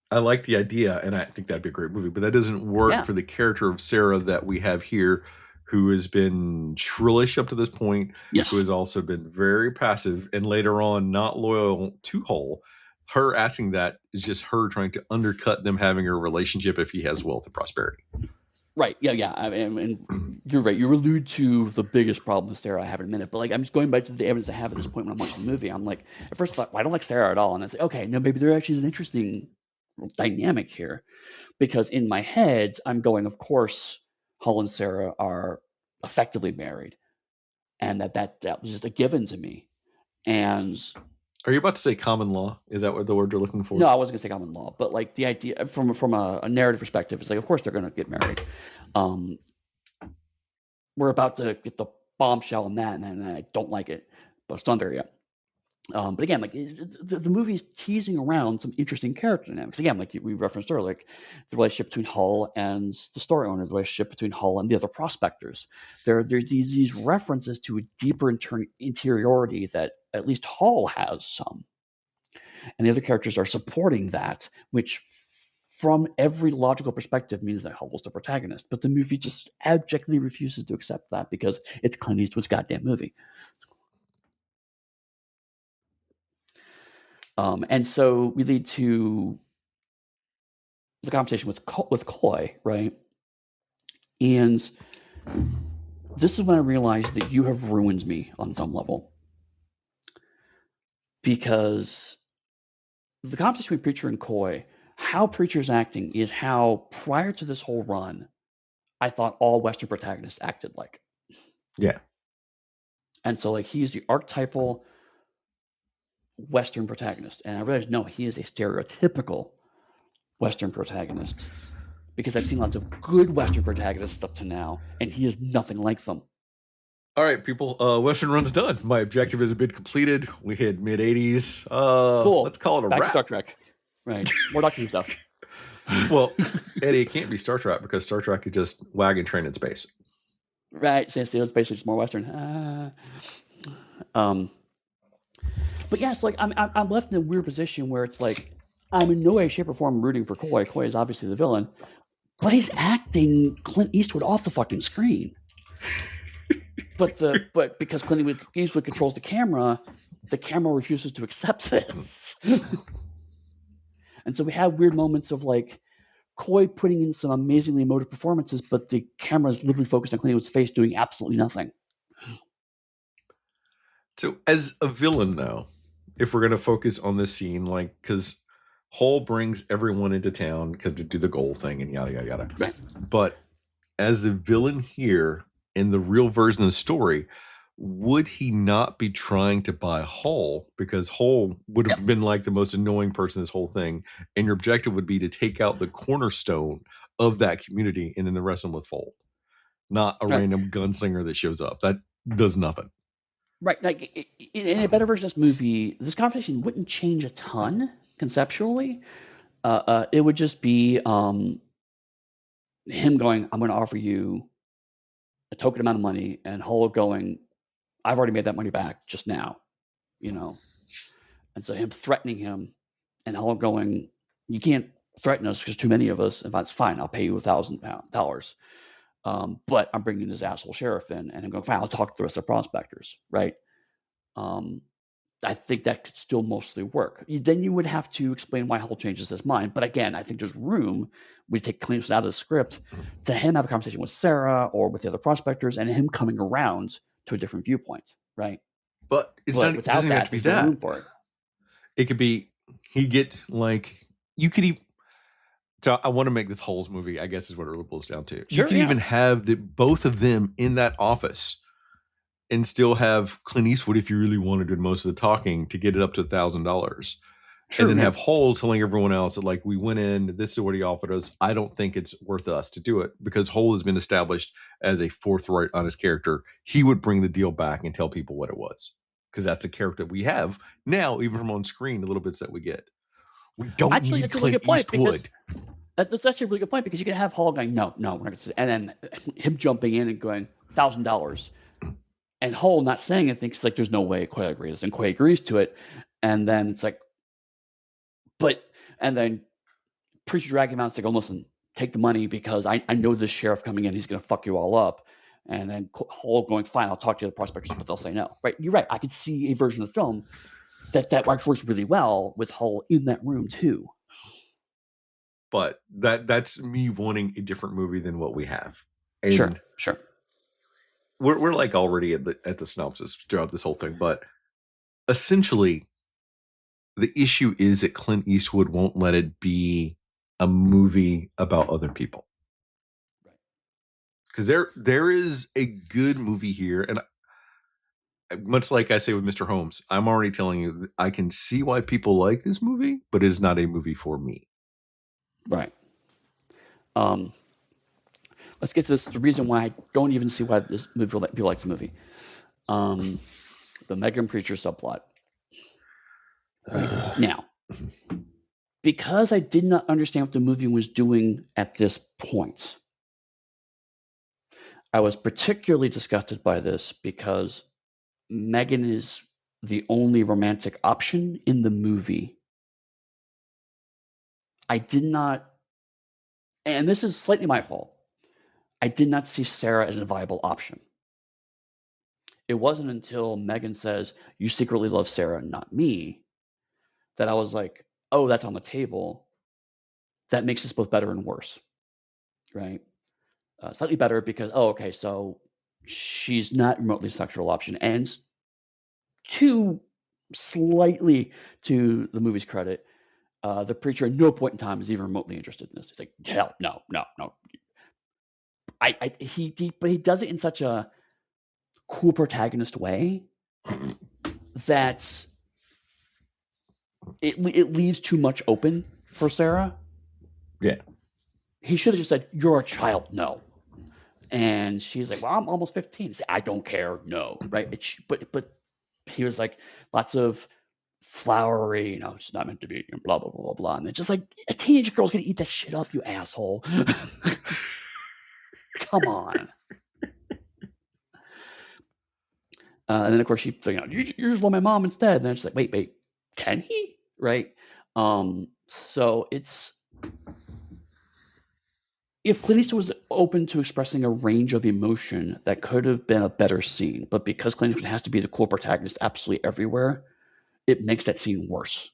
I like the idea, and I think that'd be a great movie, but that doesn't work for the character of Sarah that we have here, who has been shrillish up to this point, who has also been very passive, and later on not loyal to Hull. Her asking that is just her trying to undercut them having a relationship if he has wealth and prosperity. Right. Yeah. And you're right. You allude to the biggest problem with Sarah I have in a minute, but like, I'm just going back to the evidence I have at this point when I'm watching the movie. I'm like, at first I thought, well, I don't like Sarah at all. And I say, okay, no, maybe there actually is an interesting dynamic here, because in my head I'm going, of course Hull and Sarah are effectively married, and that was just a given to me. And are you about to say common law? Is that what the word you're looking for? No, I wasn't gonna say common law, but like the idea from a narrative perspective, it's like, of course they're gonna get married. We're about to get the bombshell in that, and I don't like it, but it's not there yet. But again, like the movie's teasing around some interesting character dynamics. Again, like we referenced earlier, like the relationship between Hull and the story owner, the relationship between Hull and the other prospectors. There's these references to a deeper interiority that at least Hull has some, and the other characters are supporting that, which from every logical perspective means that Hull was the protagonist. But the movie just abjectly refuses to accept that because it's Clint Eastwood's goddamn movie. And so we lead to the conversation with Coy, right? And this is when I realized that you have ruined me on some level, because the conversation between Preacher and Coy, how Preacher's acting is how, prior to this whole run, I thought all Western protagonists acted like. Yeah. And so like, he's the archetypal Western protagonist, and I realized, no, he is a stereotypical Western protagonist, because I've seen lots of good Western protagonists up to now, and he is nothing like them. All right, people, Western run's done. My objective has been completed. We hit mid-80s. Cool. Let's call it a Back wrap. to Star Trek. Right. More Doctor Who stuff. Well, Eddie, it can't be Star Trek, because Star Trek is just wagon train in space. Right. So it's basically just more Western. But yes, like I'm left in a weird position where it's like, I'm in no way, shape, or form rooting for Coy. Coy is obviously the villain, but he's acting Clint Eastwood off the fucking screen. But because Clint Eastwood controls the camera refuses to accept this. And so we have weird moments of like Coy putting in some amazingly emotive performances, but the camera is literally focused on Clint Eastwood's face doing absolutely nothing. So as a villain, though, if we're going to focus on this scene, like, because Hull brings everyone into town to do the goal thing and yada, yada, yada. Right. But as a villain here, in the real version of the story, would he not be trying to buy Hull? Because Hull would have been like the most annoying person in this whole thing. And your objective would be to take out the cornerstone of that community and then the rest of them with Fold. Not a random gunslinger that shows up. That does nothing. Right. Like in a better version of this movie, this conversation wouldn't change a ton conceptually. It would just be him going, I'm going to offer you a token amount of money, and Hull going, I've already made that money back just now, you know. And so him threatening him, and Hull going, you can't threaten us because too many of us. And that's fine. I'll pay you $1,000. But I'm bringing this asshole sheriff in, and I'm going, fine, I'll talk to the rest of the prospectors, right? I think that could still mostly work. Then you would have to explain why Hull changes his mind. But again, I think there's room. We take Clint Eastwood out of the script to him have a conversation with Sarah or with the other prospectors, and him coming around to a different viewpoint, right? But it doesn't have to be that. No room for it. It could be you could even. So I want to make this Hull's movie, I guess is what it really boils down to. Sure, you could even have both of them in that office and still have Clint Eastwood, if you really wanted to do most of the talking, to get it up to $1,000. And then have Hull telling everyone else that, like, we went in, this is what he offered us. I don't think it's worth us to do it, because Hull has been established as a forthright, honest character. He would bring the deal back and tell people what it was, because that's a character we have now, even from on screen, the little bits that we get. We don't need Clint Eastwood. That's actually a really good point, because you can have Hull going, no, we're not going to, and then him jumping in and going $1,000, and Hull not saying anything because, like, there's no way Quay agrees, and Quay agrees to it, and then it's like, and then Preacher dragging him out and say, oh, listen, take the money because I know this sheriff coming in, he's going to fuck you all up, and then Hull going, fine, I'll talk to the prospectors, but they'll say no. Right? You're right. I could see a version of the film that works really well with Hull in that room too. But that's me wanting a different movie than what we have. And sure. We're like already at the synopsis throughout this whole thing, but essentially the issue is that Clint Eastwood won't let it be a movie about other people. Right. Because there is a good movie here, and much like I say with Mr. Holmes, I'm already telling you, I can see why people like this movie, but it's not a movie for me. Right. Let's get to this. The reason why I don't even see why this movie people like the movie. The Megan Preacher subplot. Right. Now, because I did not understand what the movie was doing at this point, I was particularly disgusted by this because Megan is the only romantic option in the movie. I did not, and this is slightly my fault, I did not see Sarah as a viable option. It wasn't until Megan says, you secretly love Sarah, not me, that I was like, oh, that's on the table. That makes this both better and worse, right? Slightly better because, oh, okay, so she's not remotely a sexual option. And slightly to the movie's credit, the preacher at no point in time is even remotely interested in this. He's like, hell, no. But he does it in such a cool protagonist way that it leaves too much open for Sarah. Yeah. He should have just said, you're a child, no. And she's like, well, I'm almost 15. He's like, I don't care, no, right? But he was like, lots of flowery, it's not meant to be, blah, blah, blah, blah, blah. And it's just like, a teenage girl's going to eat that shit up, you asshole. Come on. And then, of course, she figured out, you just love my mom instead. And then she's like, wait, can he? Right? So it's, if Clint Eastwood was open to expressing a range of emotion, that could have been a better scene. But because Clint Eastwood has to be the cool protagonist absolutely everywhere, it makes that scene worse.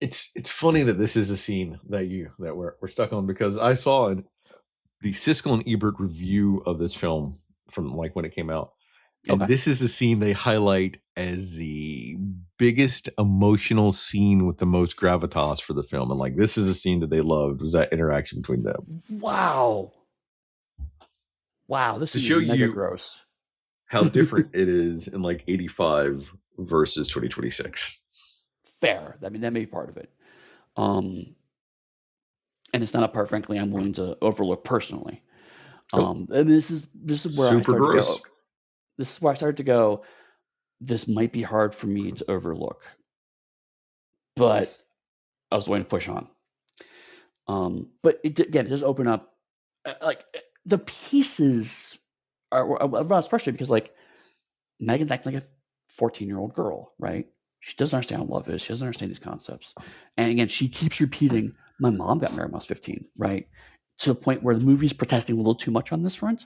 It's funny that this is a scene that we're stuck on, because I saw the Siskel and Ebert review of this film from like when it came out. And this is the scene they highlight as the biggest emotional scene with the most gravitas for the film. And like, this is a scene that they loved, was that interaction between them. Wow. This is mega gross. how different it is in like 85 versus 2026. Fair. I mean, that may be part of it. And it's not a part, frankly, I'm willing to overlook personally. And this is where I Super started to gross. go. This is where I started to go. This might be hard for me to overlook, but I was willing to push on. But it does open up, like the pieces are. I was frustrated because like Megan's acting like a 14-year-old girl, right? She doesn't understand what love is. She doesn't understand these concepts. And again, she keeps repeating, my mom got married when I was 15, right? To the point where the movie's protesting a little too much on this front.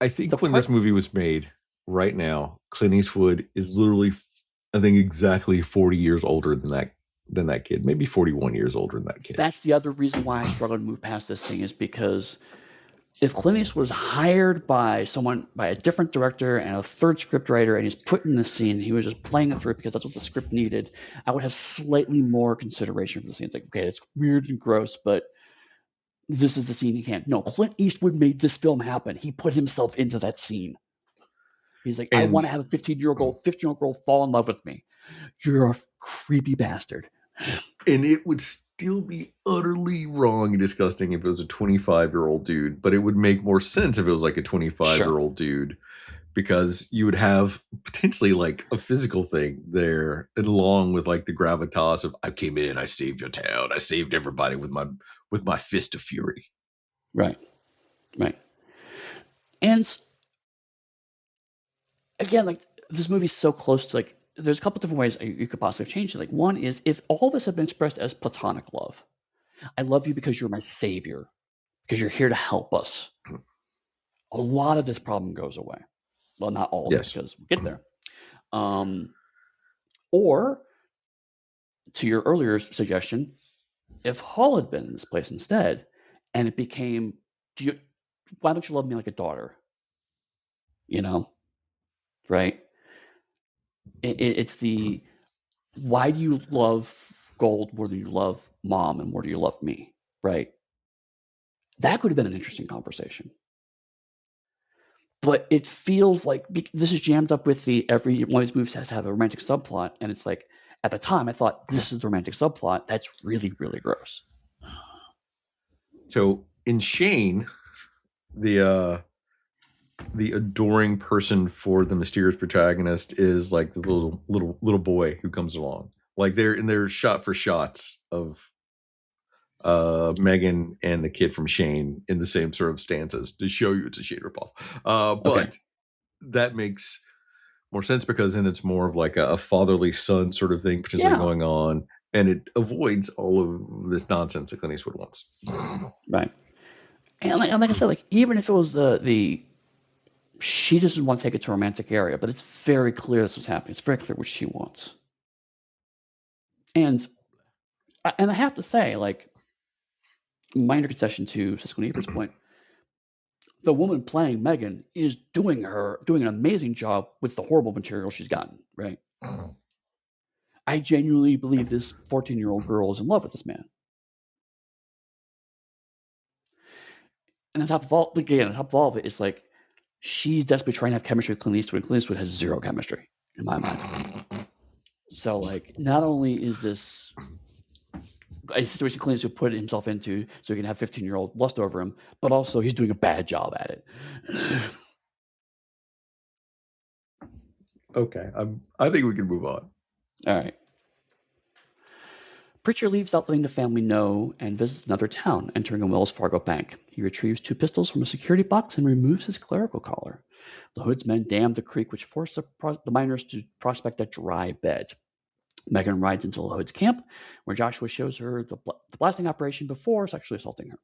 I think when this movie was made, right now, Clint Eastwood is literally, I think, exactly 40 years older than that kid. Maybe 41 years older than that kid. That's the other reason why I struggled to move past this thing, is because if Clint Eastwood was hired by a different director and a third script writer, and he's put in the scene, he was just playing it through because that's what the script needed, I would have slightly more consideration for the scene. It's like, okay, it's weird and gross, but this is the scene he can't. No, Clint Eastwood made this film happen. He put himself into that scene. He's like, I want to have a 15-year-old girl fall in love with me. You're a creepy bastard. And it would still be utterly wrong and disgusting if it was a 25-year-old dude, but it would make more sense if it was like a 25-year-old dude, because you would have potentially like a physical thing there, and along with like the gravitas of, I came in, I saved your town, I saved everybody with my fist of fury. Right. And again, like, this movie's so close to, like, there's a couple different ways you could possibly change it. Like, one is, if all of this had been expressed as platonic love, I love you because you're my savior, because you're here to help us, a lot of this problem goes away. Well, not all of it, because we'll get there. Or, to your earlier suggestion, if Hall had been in this place instead, and it became, why don't you love me like a daughter? You know? Right? It's the, why do you love Gold more than you love Mom, and more do you love me? Right? That could have been an interesting conversation. But it feels like this is jammed up with every one of these movies has to have a romantic subplot, and it's like, at the time I thought, this is the romantic subplot. That's really, really gross. So in Shane, the adoring person for the mysterious protagonist is like the little boy who comes along. Like they're shot for shots of Megan and the kid from Shane in the same sort of stanzas to show you it's a Shane ripoff. But that makes more sense, because then it's more of like a fatherly son sort of thing potentially going on, and it avoids all of this nonsense that Clint Eastwood wants. Right. And like I said, like, even if it was the she doesn't want to take it to a romantic area, but it's very clear this was happening. It's very clear what she wants. And I have to say, like, minor concession to Siskel and Ebert's point, the woman playing Megan is doing an amazing job with the horrible material she's gotten, right? I genuinely believe this 14-year-old girl is in love with this man. And on top of all of it, it's like, she's desperately trying to have chemistry with Clint Eastwood, and Clint Eastwood has zero chemistry, in my mind. So, like, not only is this a situation Clint Eastwood put himself into so he can have 15-year-old lust over him, but also he's doing a bad job at it. Okay, I think we can move on. All right. Preacher leaves without letting the family know and visits another town, entering a Wells Fargo bank. He retrieves 2 pistols from a security box and removes his clerical collar. The Hood's men dam the creek, which forced the miners to prospect a dry bed. Megan rides into the Hood's camp, where Joshua shows her the blasting operation before sexually assaulting her.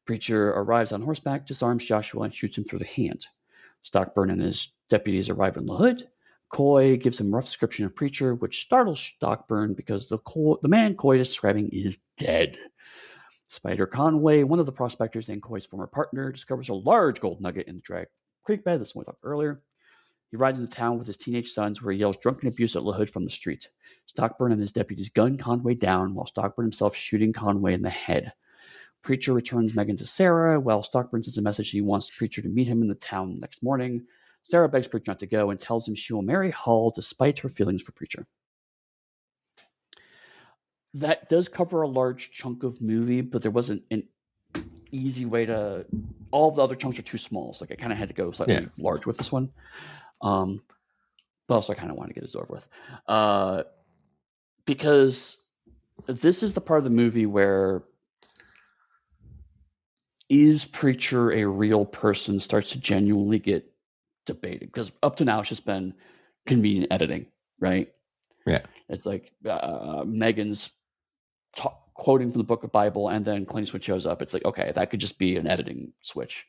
Preacher arrives on horseback, disarms Joshua, and shoots him through the hand. Stockburn and his deputies arrive in the Hood. Coy gives him a rough description of Preacher, which startles Stockburn because the man Coy is describing is dead. Spider Conway, one of the prospectors and Coy's former partner, discovers a large gold nugget in the Drag Creek bed. This one we talked earlier. He rides into town with his teenage sons, where he yells drunken abuse at LaHood from the street. Stockburn and his deputies gun Conway down, while Stockburn himself shooting Conway in the head. Preacher returns Megan to Sarah, while Stockburn sends a message he wants Preacher to meet him in the town the next morning. Sarah begs Preacher not to go and tells him she will marry Hull despite her feelings for Preacher. That does cover a large chunk of movie, but there wasn't an easy way to. All the other chunks are too small, so I kind of had to go slightly large with this one. But also, I kind of want to get this over with. Because this is the part of the movie where is Preacher a real person starts to genuinely get debated. Because up to now, it's just been convenient editing, right? Yeah. It's like Megan's quoting from the book of Bible, and then Clint Eastwood shows up. It's like, okay, that could just be an editing switch.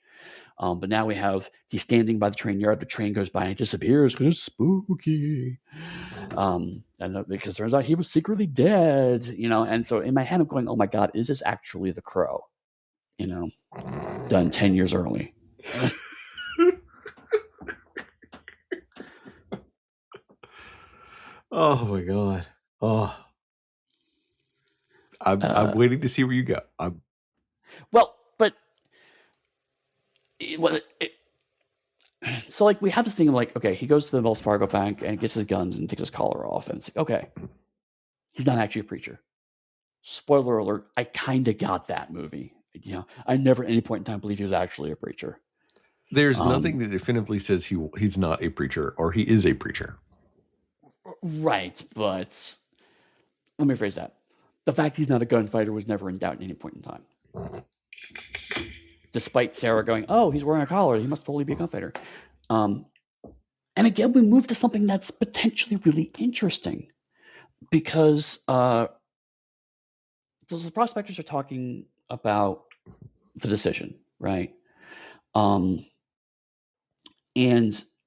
But now we have he's standing by the train yard. The train goes by and it disappears because it's spooky. And because it turns out he was secretly dead, And so in my head, I'm going, "Oh my God, is this actually the Crow?" Done 10 years early. Oh my God. Oh. I'm waiting to see where you go. So like we have this thing of like, okay, he goes to the Wells Fargo bank and gets his guns and takes his collar off, and it's like, okay, he's not actually a preacher. Spoiler alert, I kind of got that movie. I never at any point in time believed he was actually a preacher. There's nothing that definitively says he's not a preacher or he is a preacher. Right, but let me rephrase that. The fact he's not a gunfighter was never in doubt at any point in time. Despite Sarah going, "Oh, he's wearing a collar. He must totally be a gunfighter." And again, we move to something that's potentially really interesting because the prospectors are talking about the decision, right? And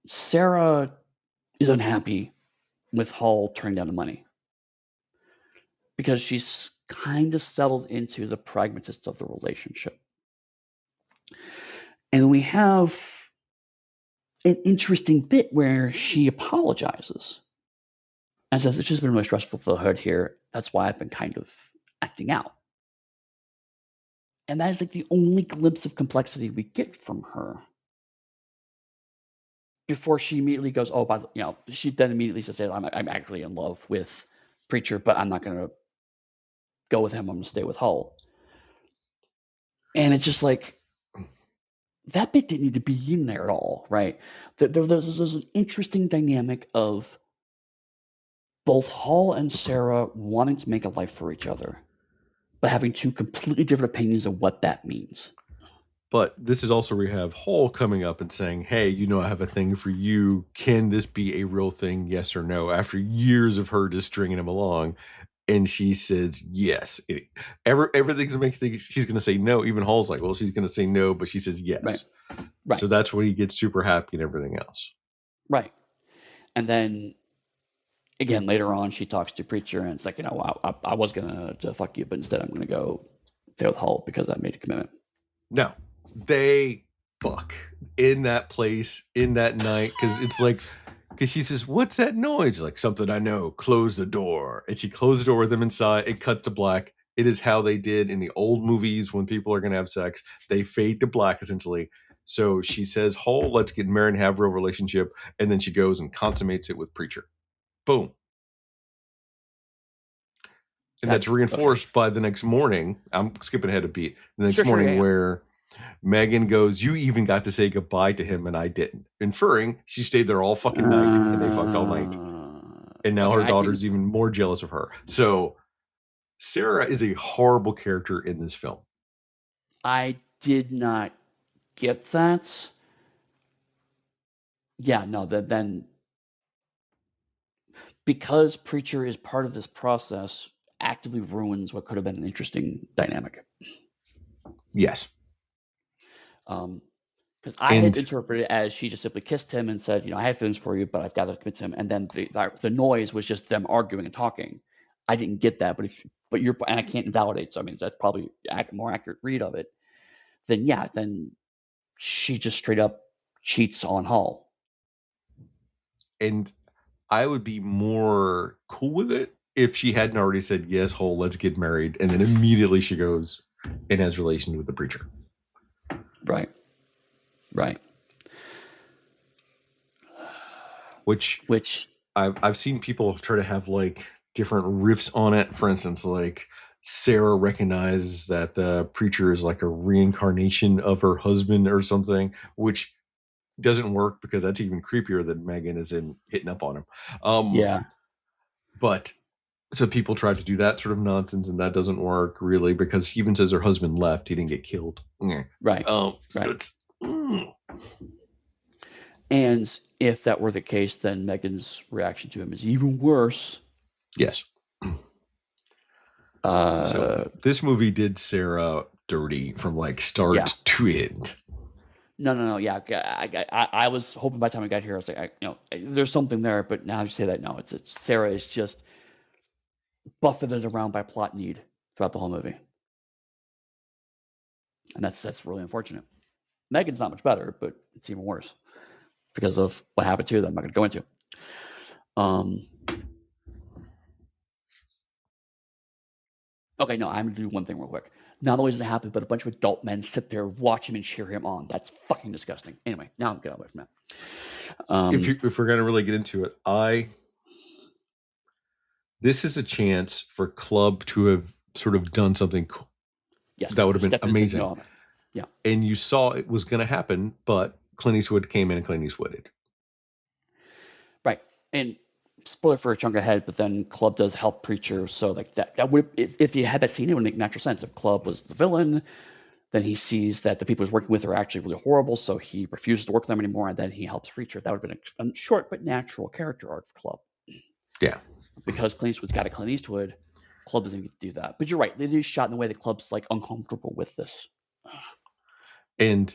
Sarah is unhappy with Hull turning down the money because she's kind of settled into the pragmatist of the relationship. And we have an interesting bit where she apologizes and says, "It's just been really stressful for the hood here. That's why I've been kind of acting out." And that is like the only glimpse of complexity we get from her before she immediately goes, "Oh, she then immediately says, I'm actually in love with Preacher, but I'm not going to go with him. I'm going to stay with Hull." And it's just like, that bit didn't need to be in there at all, right? There's an interesting dynamic of both Hull and Sarah wanting to make a life for each other, but having two completely different opinions of what that means. But this is also where you have Hull coming up and saying, "Hey, I have a thing for you. Can this be a real thing? Yes or no?" After years of her just stringing him along. And she says, yes. Everything's making think she's going to say no. Even Hull's like, well, she's going to say no, but she says yes. Right. So that's when he gets super happy and everything else. Right. And then, again, later on, she talks to Preacher and it's like, I was going to fuck you, but instead I'm going to go stay with Hull because I made a commitment. No, they fuck in that place, in that night, because it's like, because she says, "What's that noise?" Like, "Something I know. Close the door." And she closed the door with them inside. It cut to black. It is how they did in the old movies when people are going to have sex. They fade to black, essentially. So she says, "Hull, let's get married and have a real relationship." And then she goes and consummates it with Preacher. Boom. And that's reinforced by the next morning. I'm skipping ahead a beat. The next morning where Megan goes, "You even got to say goodbye to him and I didn't," inferring she stayed there all fucking night and they fucked all night. And now her daughter's even more jealous of her. So Sarah is a horrible character in this film. I did not get that. Yeah, no, then because Preacher is part of this process, actively ruins what could have been an interesting dynamic. Yes. Because I had interpreted it as she just simply kissed him and said, "I have feelings for you, but I've got to commit to him." And then the noise was just them arguing and talking. I didn't get that, but you're, and I can't invalidate. So I mean, that's probably a more accurate read of it. Then she just straight up cheats on Hull. And I would be more cool with it if she hadn't already said, "Yes, Hull, let's get married," and then immediately she goes, and has relations with the preacher. Right. Which I've seen people try to have like different riffs on it. For instance, like Sarah recognizes that the preacher is like a reincarnation of her husband or something, which doesn't work because that's even creepier than Megan is in hitting up on him. Yeah. But so people try to do that sort of nonsense, and that doesn't work really because he even says her husband left; he didn't get killed. Right. So Right. it's. And if that were the case, then Megan's reaction to him is even worse. Yes. So this movie did Sarah dirty from like start to end. No. Yeah, I was hoping by the time I got here, I was like, there's something there, but now you say that, no, it's Sarah is just buffeted around by plot need throughout the whole movie, and that's really unfortunate. Megan's not much better, but it's even worse because of what happened to her that I'm not going to go into. Okay, no, I'm going to do one thing real quick. Not only does it happen, but a bunch of adult men sit there, watch him, and cheer him on. That's fucking disgusting. Anyway, now I'm getting away from that. If we're going to really get into it, this is a chance for Club to have sort of done something cool. Yes, that would have been amazing. Yeah, and you saw it was going to happen, but Clint Eastwood came in and Clint Eastwooded. Right, and spoiler for a chunk ahead, but then Club does help Preacher, so like that would, if you had that scene, it would make natural sense. If Club was the villain, then he sees that the people he's working with are actually really horrible, so he refuses to work with them anymore, and then he helps Preacher. That would have been a short but natural character arc for Club. Yeah. Because Clint Eastwood's got a Clint Eastwood, Club doesn't get to do that. But you're right, they do shot in a way that Club's like uncomfortable with this. And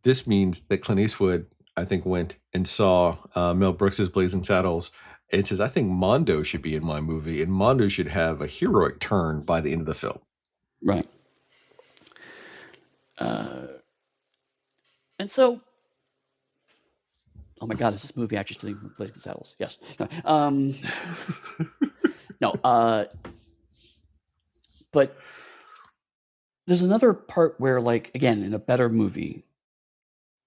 this means that Clint Eastwood, I think, went and saw Mel Brooks's Blazing Saddles and says, I think Mondo should be in my movie, and Mondo should have a heroic turn by the end of the film. Right. And so, oh my God, is this movie actually stealing from Blazing Saddles? Yes. No. But there's another part where, like, again, in a better movie,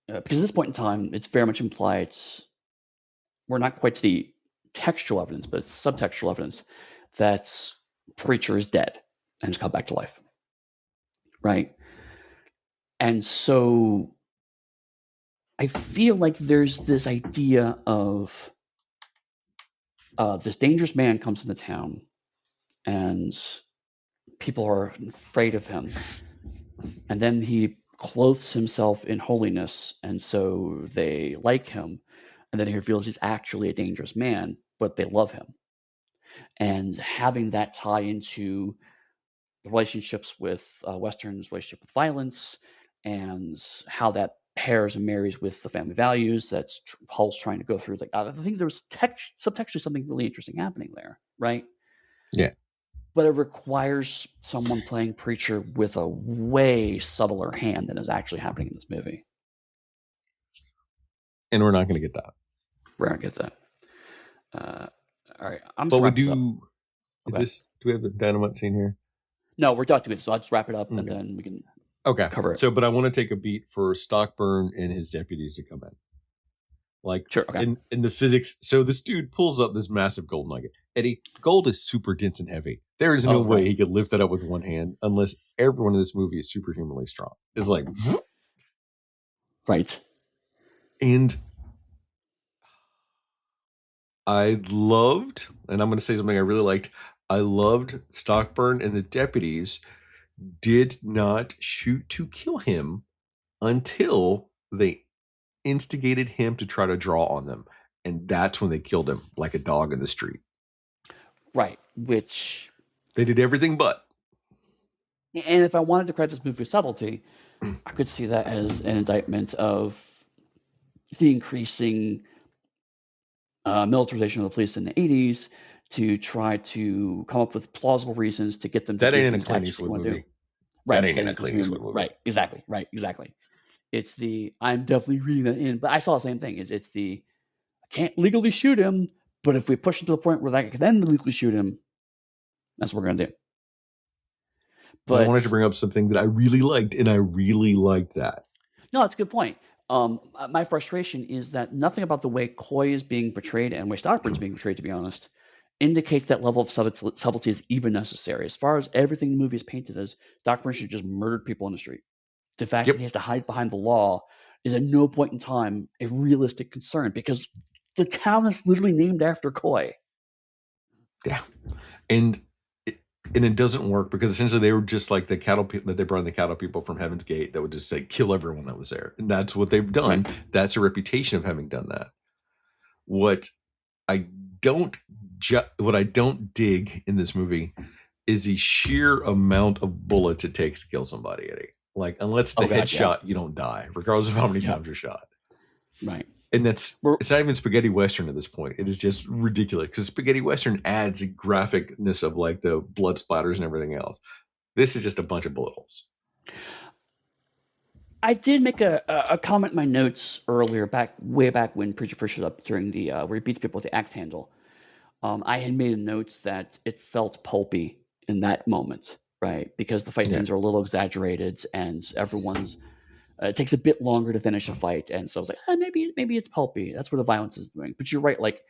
because at this point in time, it's very much implied, we're not quite to the textual evidence, but it's subtextual evidence that Preacher is dead and has come back to life. Right? And so I feel like there's this idea of this dangerous man comes into town and people are afraid of him. And then he clothes himself in holiness, and so they like him. And then he reveals he's actually a dangerous man, but they love him. And having that tie into the relationships with Western's relationship with violence and how that pairs and marries with the family values that's Hull's trying to go through. It's like, I think there was subtextually something really interesting happening there, right? Yeah. But it requires someone playing Preacher with a way subtler hand than is actually happening in this movie. And we're not going to get that. We're not going to get that. All right. But we do. Do we have the dynamite scene here? No, we're talking to it, so I'll just wrap it up and then we can cover it. So, but I want to take a beat for Stockburn and his deputies to come in. Like, sure, okay. in the physics, so this dude pulls up this massive gold nugget. Eddie, gold is super dense and heavy. There is no way he could lift that up with one hand unless everyone in this movie is superhumanly strong. It's like, right. And I loved, and I'm going to say something I really liked. I loved Stockburn and the deputies did not shoot to kill him until they instigated him to try to draw on them. And that's when they killed him like a dog in the street. Right. Which they did everything but. And if I wanted to credit this movie for subtlety, I could see that as an indictment of the increasing militarization of the police in the 80s to try to come up with plausible reasons to get them to that do ain't in a Clint Eastwood movie. Right. That ain't in a Clint Eastwood movie. Right. Exactly. It's I'm definitely reading that in, but I saw the same thing. It's I can't legally shoot him, but if we push him to the point where I can then legally shoot him, that's what we're going to do. And I wanted to But bring up something that I really liked, and I really liked that. no, it's a good point. My frustration is that nothing about the way Coy is being portrayed and the way Stockburn's being portrayed, to be honest, indicates that level of subtlety is even necessary. As far as everything the movie is painted as, Stockburn should just murdered people on the street. The fact that Yep. he has to hide behind the law is at no point in time a realistic concern because the town is literally named after Coy. Yeah. And it doesn't work because essentially they were just like the cattle people that they brought in, the cattle people from Heaven's Gate that would just say kill everyone that was there. And that's what they've done. Right. That's a reputation of having done that. What I don't dig in this movie is the sheer amount of bullets it takes to kill somebody, Eddie. Like, unless it's a headshot, you don't die, regardless of how many times you're shot. Right. And it's not even spaghetti western at this point. It is just ridiculous because spaghetti western adds a graphicness of like the blood splatters and everything else. This is just a bunch of bullet holes. I did make a comment in my notes earlier, way back when Preacher first showed up during the where he beats people with the axe handle. I had made a note that it felt pulpy in that moment, right? Because the fight scenes are a little exaggerated and everyone's it takes a bit longer to finish a fight, and so I was like, maybe it's pulpy. That's what the violence is doing. But you're right, like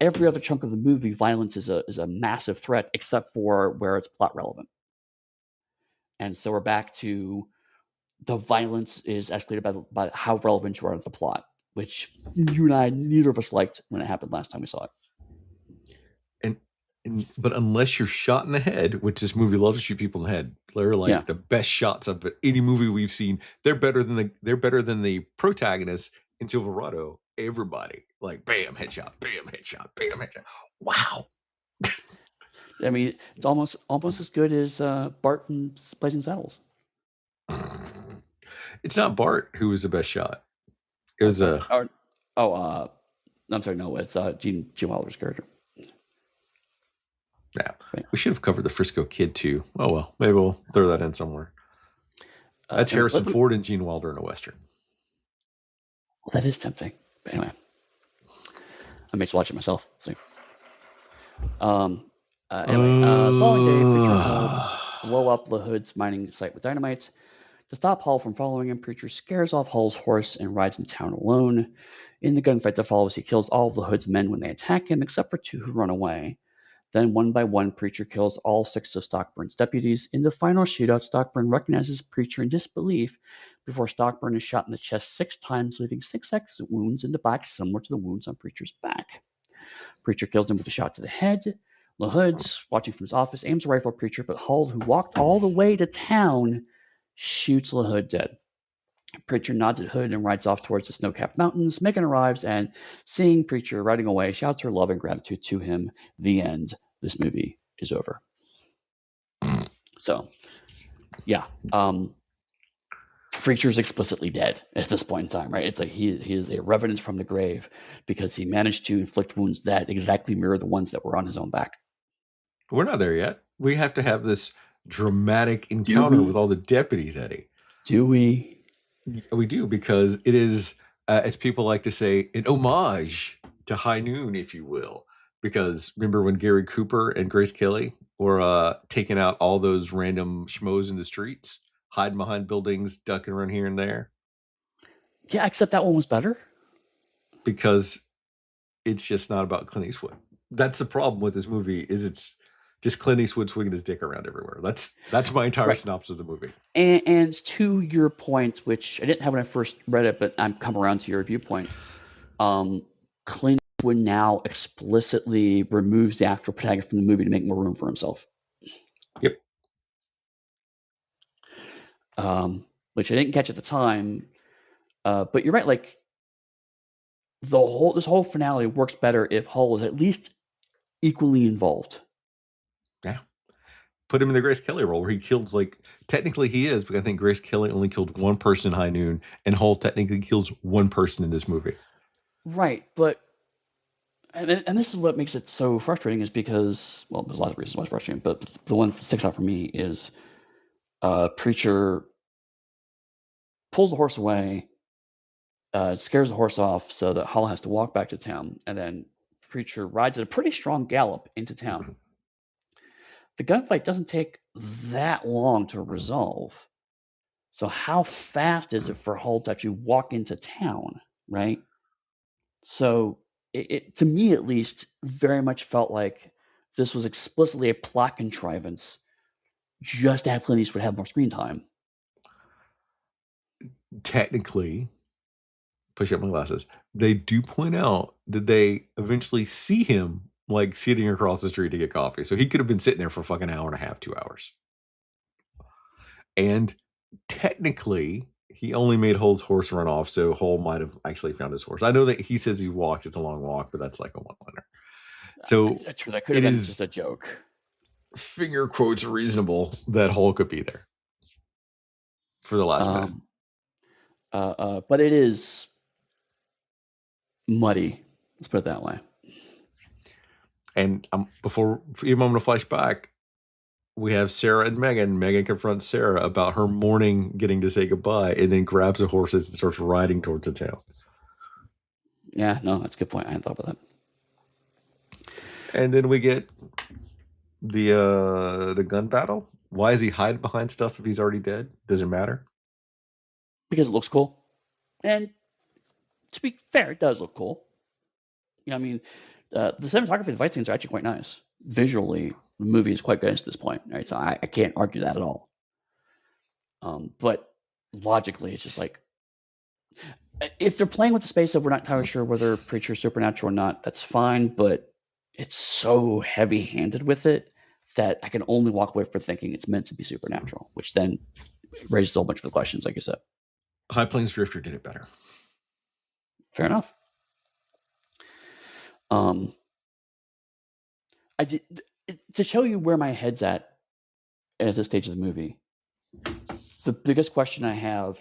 every other chunk of the movie, violence is a massive threat, except for where it's plot relevant. And so we're back to the violence is escalated by how relevant you are to the plot, which you and I, neither of us liked when it happened last time we saw it. But unless you're shot in the head, which this movie loves to shoot people in the head, they're like the best shots of any movie we've seen. They're better than the protagonist in Silverado. Everybody like bam headshot, bam headshot, bam headshot. Wow. I mean, it's almost as good as Bart in Blazing Saddles. It's not Bart who was the best shot. It was I'm sorry, no, it's Gene Wilder's character. Yeah, right. We should have covered the Frisco Kid too. Oh well, maybe we'll throw that in somewhere. That's Harrison Ford and Gene Wilder in a Western. Well, that is tempting. But anyway, I may just watch it myself. So. Following day, Preacher Hull blow up the Hood's mining site with dynamite. To stop Hull from following him, Preacher scares off Hull's horse and rides into town alone. In the gunfight that follows, he kills all of the Hood's men when they attack him, except for 2 who run away. Then, one by one, Preacher kills all 6 of Stockburn's deputies. In the final shootout, Stockburn recognizes Preacher in disbelief before Stockburn is shot in the chest 6 times, leaving 6 exit wounds in the back similar to the wounds on Preacher's back. Preacher kills him with a shot to the head. LaHood, watching from his office, aims a rifle at Preacher, but Hull, who walked all the way to town, shoots LaHood dead. Preacher nods at Hood and rides off towards the snow-capped mountains. Megan arrives and, seeing Preacher riding away, shouts her love and gratitude to him. The end. This movie is over. So, yeah. Preacher's explicitly dead at this point in time, right? It's like he is a revenant from the grave because he managed to inflict wounds that exactly mirror the ones that were on his own back. We're not there yet. We have to have this dramatic encounter with all the deputies, Eddie. Do we? We do, because it is, as people like to say, an homage to High Noon, if you will. Because remember when Gary Cooper and Grace Kelly were taking out all those random schmoes in the streets, hiding behind buildings, ducking around here and there? Yeah, except that one was better. Because it's just not about Clint Eastwood. That's the problem with this movie, is it's just Clint Eastwood swinging his dick around everywhere. That's my entire synopsis of the movie. And to your point, which I didn't have when I first read it, but I'm come around to your viewpoint. Clint Eastwood now explicitly removes the actual protagonist from the movie to make more room for himself. Yep. Which I didn't catch at the time, but you're right. Like this whole finale works better if Hull is at least equally involved. Yeah. Put him in the Grace Kelly role where he kills, like, technically he is, but I think Grace Kelly only killed 1 person in High Noon, and Hull technically kills 1 person in this movie. Right, but and this is what makes it so frustrating, is because, well, there's lots of reasons why it's frustrating, but the one that sticks out for me is Preacher pulls the horse away, scares the horse off so that Hull has to walk back to town, and then Preacher rides at a pretty strong gallop into town. the gunfight doesn't take that long to resolve. So how fast is it for Hull to actually walk into town, right? So it to me at least very much felt like this was explicitly a plot contrivance just to have Clint Eastwood have more screen time. Technically, push up my glasses, they do point out that they eventually see him like sitting across the street to get coffee. So he could have been sitting there for a fucking hour and a half, 2 hours. And technically, he only made Hull's horse run off, so Hull might have actually found his horse. I know that he says he walked; it's a long walk, but that's like a one-liner. So True, that could have been just a joke. Finger quotes reasonable that Hull could be there for the last minute. But it is muddy. Let's put it that way. And before a moment of flashback, we have Sarah and Megan. Megan confronts Sarah about her mourning getting to say goodbye, and then grabs the horses and starts riding towards the town. Yeah, no, that's a good point. I hadn't thought about that. And then we get the gun battle. Why is he hiding behind stuff if he's already dead? Doesn't matter. Because it looks cool. And to be fair, it does look cool. Yeah, I mean, the cinematography of the fight scenes are actually quite nice. Visually, the movie is quite good at this point, right? So I can't argue that at all. But logically, it's just like, if they're playing with the space of we're not entirely sure whether Preacher's supernatural or not, that's fine, but it's so heavy-handed with it that I can only walk away from thinking it's meant to be supernatural, which then raises a whole bunch of the questions, like you said. High Plains Drifter did it better. Fair enough. I did, to show you where my head's at this stage of the movie. The biggest question I have,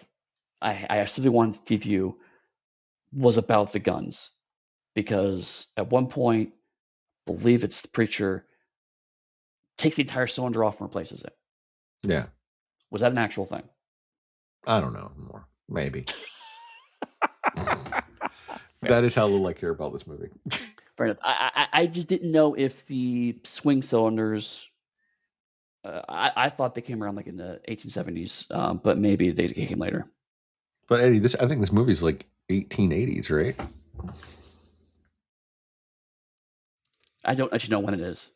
I simply wanted to give you, was about the guns, because at one point, I believe it's the Preacher takes the entire cylinder off and replaces it. Yeah. Was that an actual thing? I don't know more. Maybe. That is how little I care about this movie. Fair enough. I just didn't know if the swing cylinders. I thought they came around like in the 1870s, but maybe they came later. But Eddie, I think this movie is like 1880s, right? I don't actually know when it is.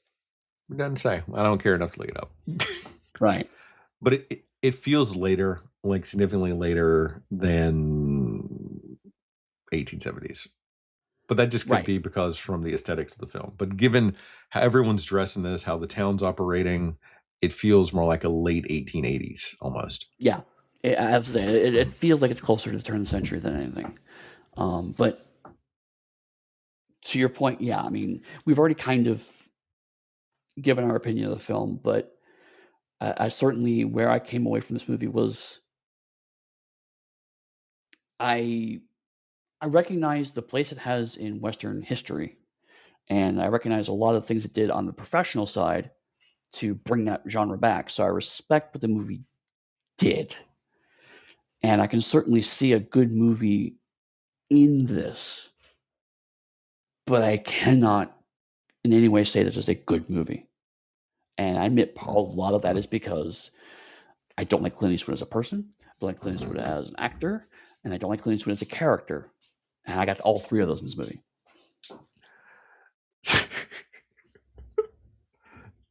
It doesn't say. I don't care enough to look it up. Right. But it feels later, like significantly later than 1870s. But that just could be because from the aesthetics of the film. But given how everyone's dressed in this, how the town's operating, it feels more like a late 1880s almost. Yeah. I have to say, it feels like it's closer to the turn of the century than anything. But to your point, yeah, I mean, we've already kind of given our opinion of the film, but I certainly, where I came away from this movie was I recognize the place it has in Western history, and I recognize a lot of things it did on the professional side to bring that genre back. So I respect what the movie did, and I can certainly see a good movie in this, but I cannot in any way say that it's a good movie. And I admit a lot of that is because I don't like Clint Eastwood as a person, I don't like Clint Eastwood as an actor, and I don't like Clint Eastwood as a character. And I got all three of those in this movie.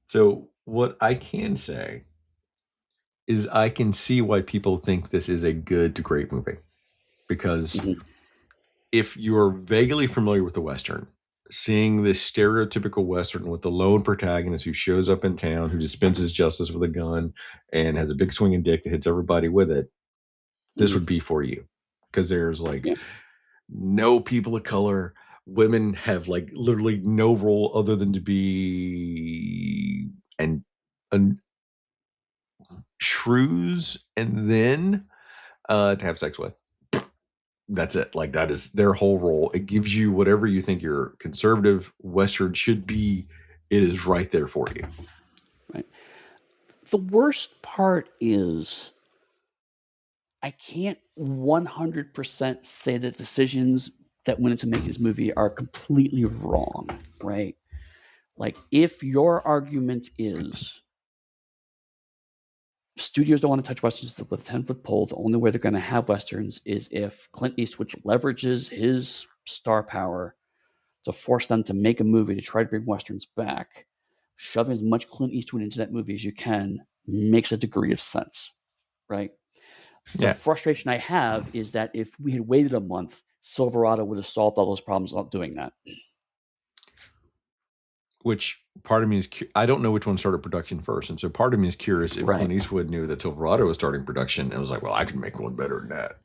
So what I can say is I can see why people think this is a good to great movie. Because if you're vaguely familiar with the Western, seeing this stereotypical Western with the lone protagonist who shows up in town, who dispenses justice with a gun and has a big swinging dick that hits everybody with it, this would be for you. Because there's like no people of color. Women have like literally no role other than to be and shrews and then to have sex with. That's it. Like that is their whole role. It gives you whatever you think your conservative Western should be. It is right there for you. Right. The worst part is I can't 100% say that decisions that went into making this movie are completely wrong, right? Like, if your argument is studios don't want to touch westerns with a 10-foot pole, the only way they're going to have westerns is if Clint Eastwood leverages his star power to force them to make a movie to try to bring westerns back, shoving as much Clint Eastwood into that movie as you can makes a degree of sense, right? The Yeah. frustration I have is that if we had waited a month, Silverado would have solved all those problems without doing that. Which part of me is, I don't know which one started production first. And so part of me is curious if Clint Eastwood knew that Silverado was starting production and was like, well, I can make one better than that.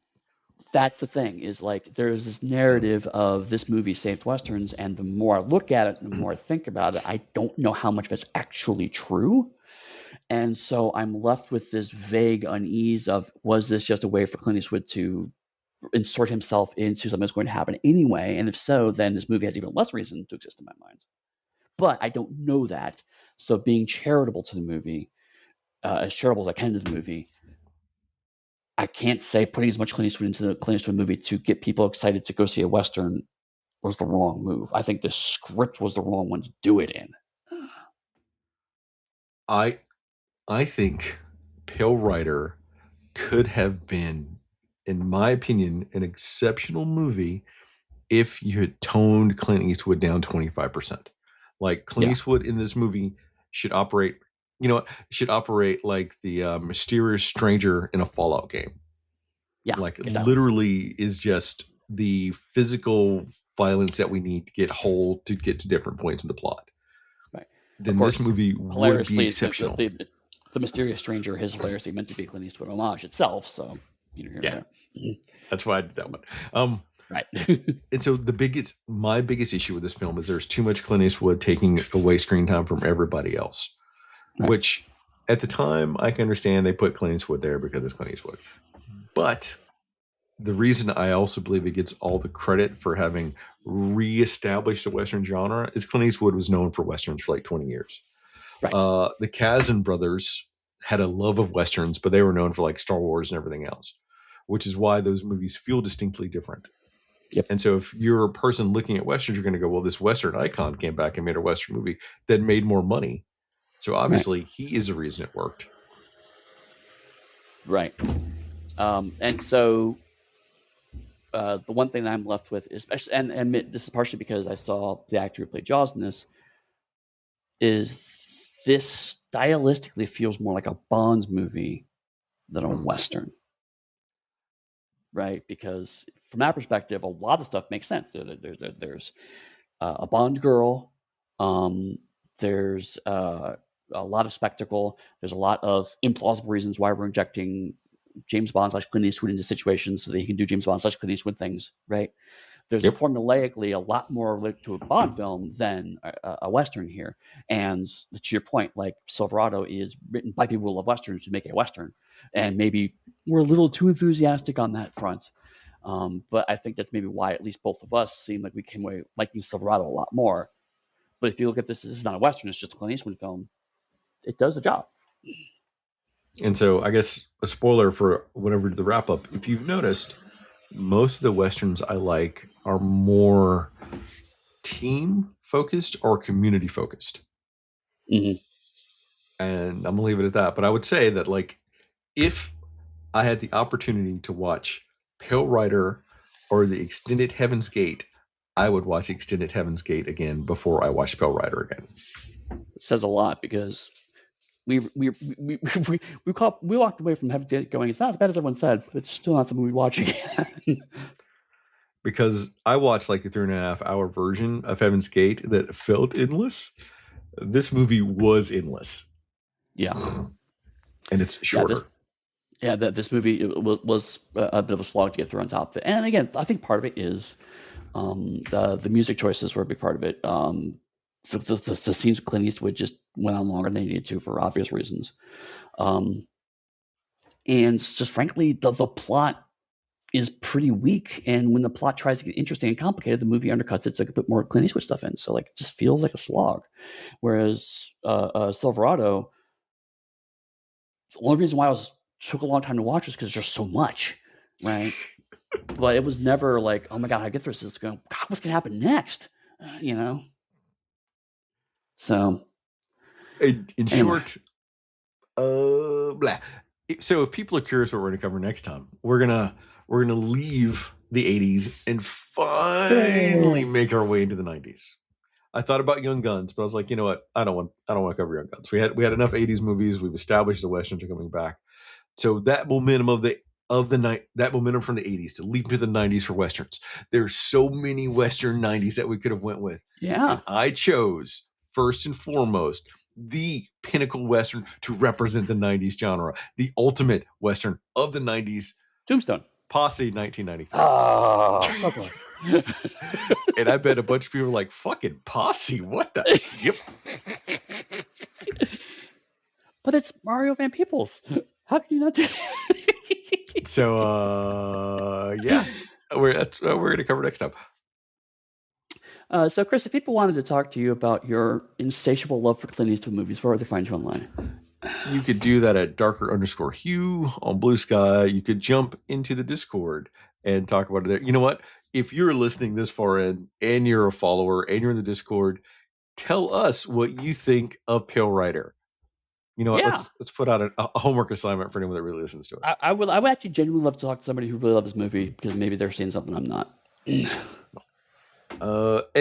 That's the thing, is like there's this narrative of this movie saved westerns, and the more I look at it, the more I think about it, I don't know how much of it's actually true. And so I'm left with this vague unease of, was this just a way for Clint Eastwood to insert himself into something that's going to happen anyway? And if so, then this movie has even less reason to exist in my mind. But I don't know that. So being charitable to the movie, as charitable as I can to the movie, I can't say putting as much Clint Eastwood into the Clint Eastwood movie to get people excited to go see a Western was the wrong move. I think the script was the wrong one to do it in. I think Pale Rider could have been, in my opinion, an exceptional movie if you had toned Clint Eastwood down 25%. Like Clint Eastwood in this movie should operate, should operate like the mysterious stranger in a Fallout game. Yeah, like literally is just the physical violence that we need to get to different points in the plot. Right. Then this movie would be exceptional. The mysterious stranger is hilariously meant to be Clint Eastwood homage itself, so that's why I did that one. Right. And so my biggest issue with this film is there's too much Clint Eastwood taking away screen time from everybody else, which at the time I can understand they put Clint Eastwood there because it's Clint Eastwood. But the reason I also believe it gets all the credit for having reestablished the Western genre is Clint Eastwood was known for Westerns for like 20 years. Right. The Kazan brothers had a love of Westerns, but they were known for like Star Wars and everything else, which is why those movies feel distinctly different. Yep. And so if you're a person looking at Westerns, you're going to go, well, this Western icon came back and made a Western movie that made more money. So obviously he is the reason it worked. Right. And so the one thing that I'm left with is, and this is partially because I saw the actor who played Jaws in this, is this stylistically feels more like a Bonds movie than a Western. Right? Because from that perspective, a lot of stuff makes sense. There's a Bond girl. There's a lot of spectacle. There's a lot of implausible reasons why we're injecting James Bond / Clint Eastwood into situations so that he can do James Bond / Clint Eastwood things, right? There's formulaically a lot more related to a Bond film than a Western here. And to your point, like Silverado is written by people who love Westerns to make a Western. And maybe we're a little too enthusiastic on that front. But I think that's maybe why at least both of us seem like we came away liking Silverado a lot more. But if you look at this is not a Western, it's just a Clint Eastwood film. It does the job. And so I guess a spoiler for whatever the wrap up, if you've noticed, most of the Westerns I like are more team focused or community focused. Mm-hmm. And I'm going to leave it at that. But I would say that, like, if I had the opportunity to watch Pale Rider or the extended Heaven's Gate, I would watch Extended Heaven's Gate again before I watch Pale Rider again. It says a lot because we walked away from Heaven's Gate going, it's not as bad as everyone said, but it's still not something we'd watch again. Because I watched like the 3.5-hour version of Heaven's Gate that felt endless. This movie was endless. Yeah. And it's shorter. This movie was a bit of a slog to get through on top of it. And again, I think part of it is the music choices were a big part of it. The scenes with Clint Eastwood just went on longer than they needed to for obvious reasons. And just frankly, the plot is pretty weak. And when the plot tries to get interesting and complicated, the movie undercuts it to put more Clint Eastwood stuff in. So like it just feels like a slog. Whereas Silverado, the only reason why it took a long time to watch was because there's so much, right? But it was never like, oh my god, how I get through this? God, what's gonna happen next? So, In anyway. short, blah. So if people are curious what we're going to cover next time, we're gonna leave the 80s and finally make our way into the 90s. I thought about Young Guns, but I was like, you know what? I don't want to cover Young Guns. We had enough 80s movies. We've established the westerns are coming back. So that momentum of the night, that momentum from the 80s to leap to the 90s for westerns. There's so many western 90s that we could have went with. Yeah. And I chose first and foremost the pinnacle western to represent the 90s genre, the ultimate western of the 90s. Tombstone. Posse 1993. Oh, so close. And I bet a bunch of people are like, fucking Posse, what the? Yep. But it's Mario Van Peebles. How can you not do that? So, yeah, we're going to cover next time. So, Chris, if people wanted to talk to you about your insatiable love for Clint Eastwood movies, where would they find you online? You could do that at darker_hue on Blue Sky. You could jump into the Discord and talk about it there. You know what? If you're listening this far in and you're a follower and you're in the Discord, tell us what you think of Pale Rider. You know what? Yeah. Let's put out a homework assignment for anyone that really listens to us. I would actually genuinely love to talk to somebody who really loves this movie, because maybe they're seeing something I'm not. Eddie,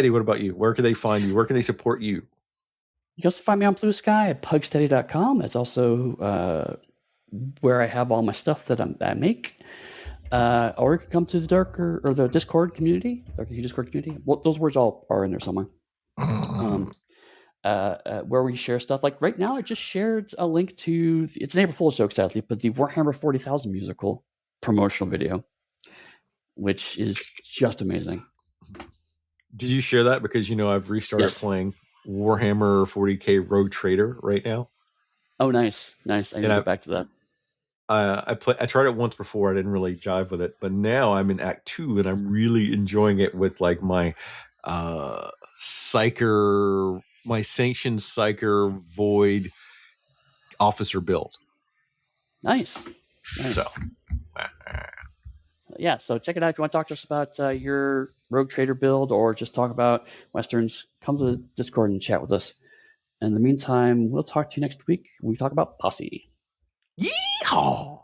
what about you? Where can they find you? Where can they support you? You can also find me on Blue Sky at pugsteady.com. That's also where I have all my stuff that I make. Or you can come to the Discord community, Darker Hue Discord community. Well, those words all are in there somewhere. Where we share stuff. Like right now, I just shared a link to, it's an April Fool's joke, sadly, but the Warhammer 40,000 musical promotional video, which is just amazing. Did you share that? Because, I've restarted playing Warhammer 40K Rogue Trader right now. Oh, nice. I need to get back to that. I tried it once before. I didn't really jive with it, but now I'm in Act 2 and I'm really enjoying it with like my Psyker, my Sanctioned Psyker Void officer build. Nice. So, yeah. So check it out if you want to talk to us about your Rogue Trader build or just talk about Westerns. Come to the Discord and chat with us. In the meantime, we'll talk to you next week when we talk about Posse. Yeehaw!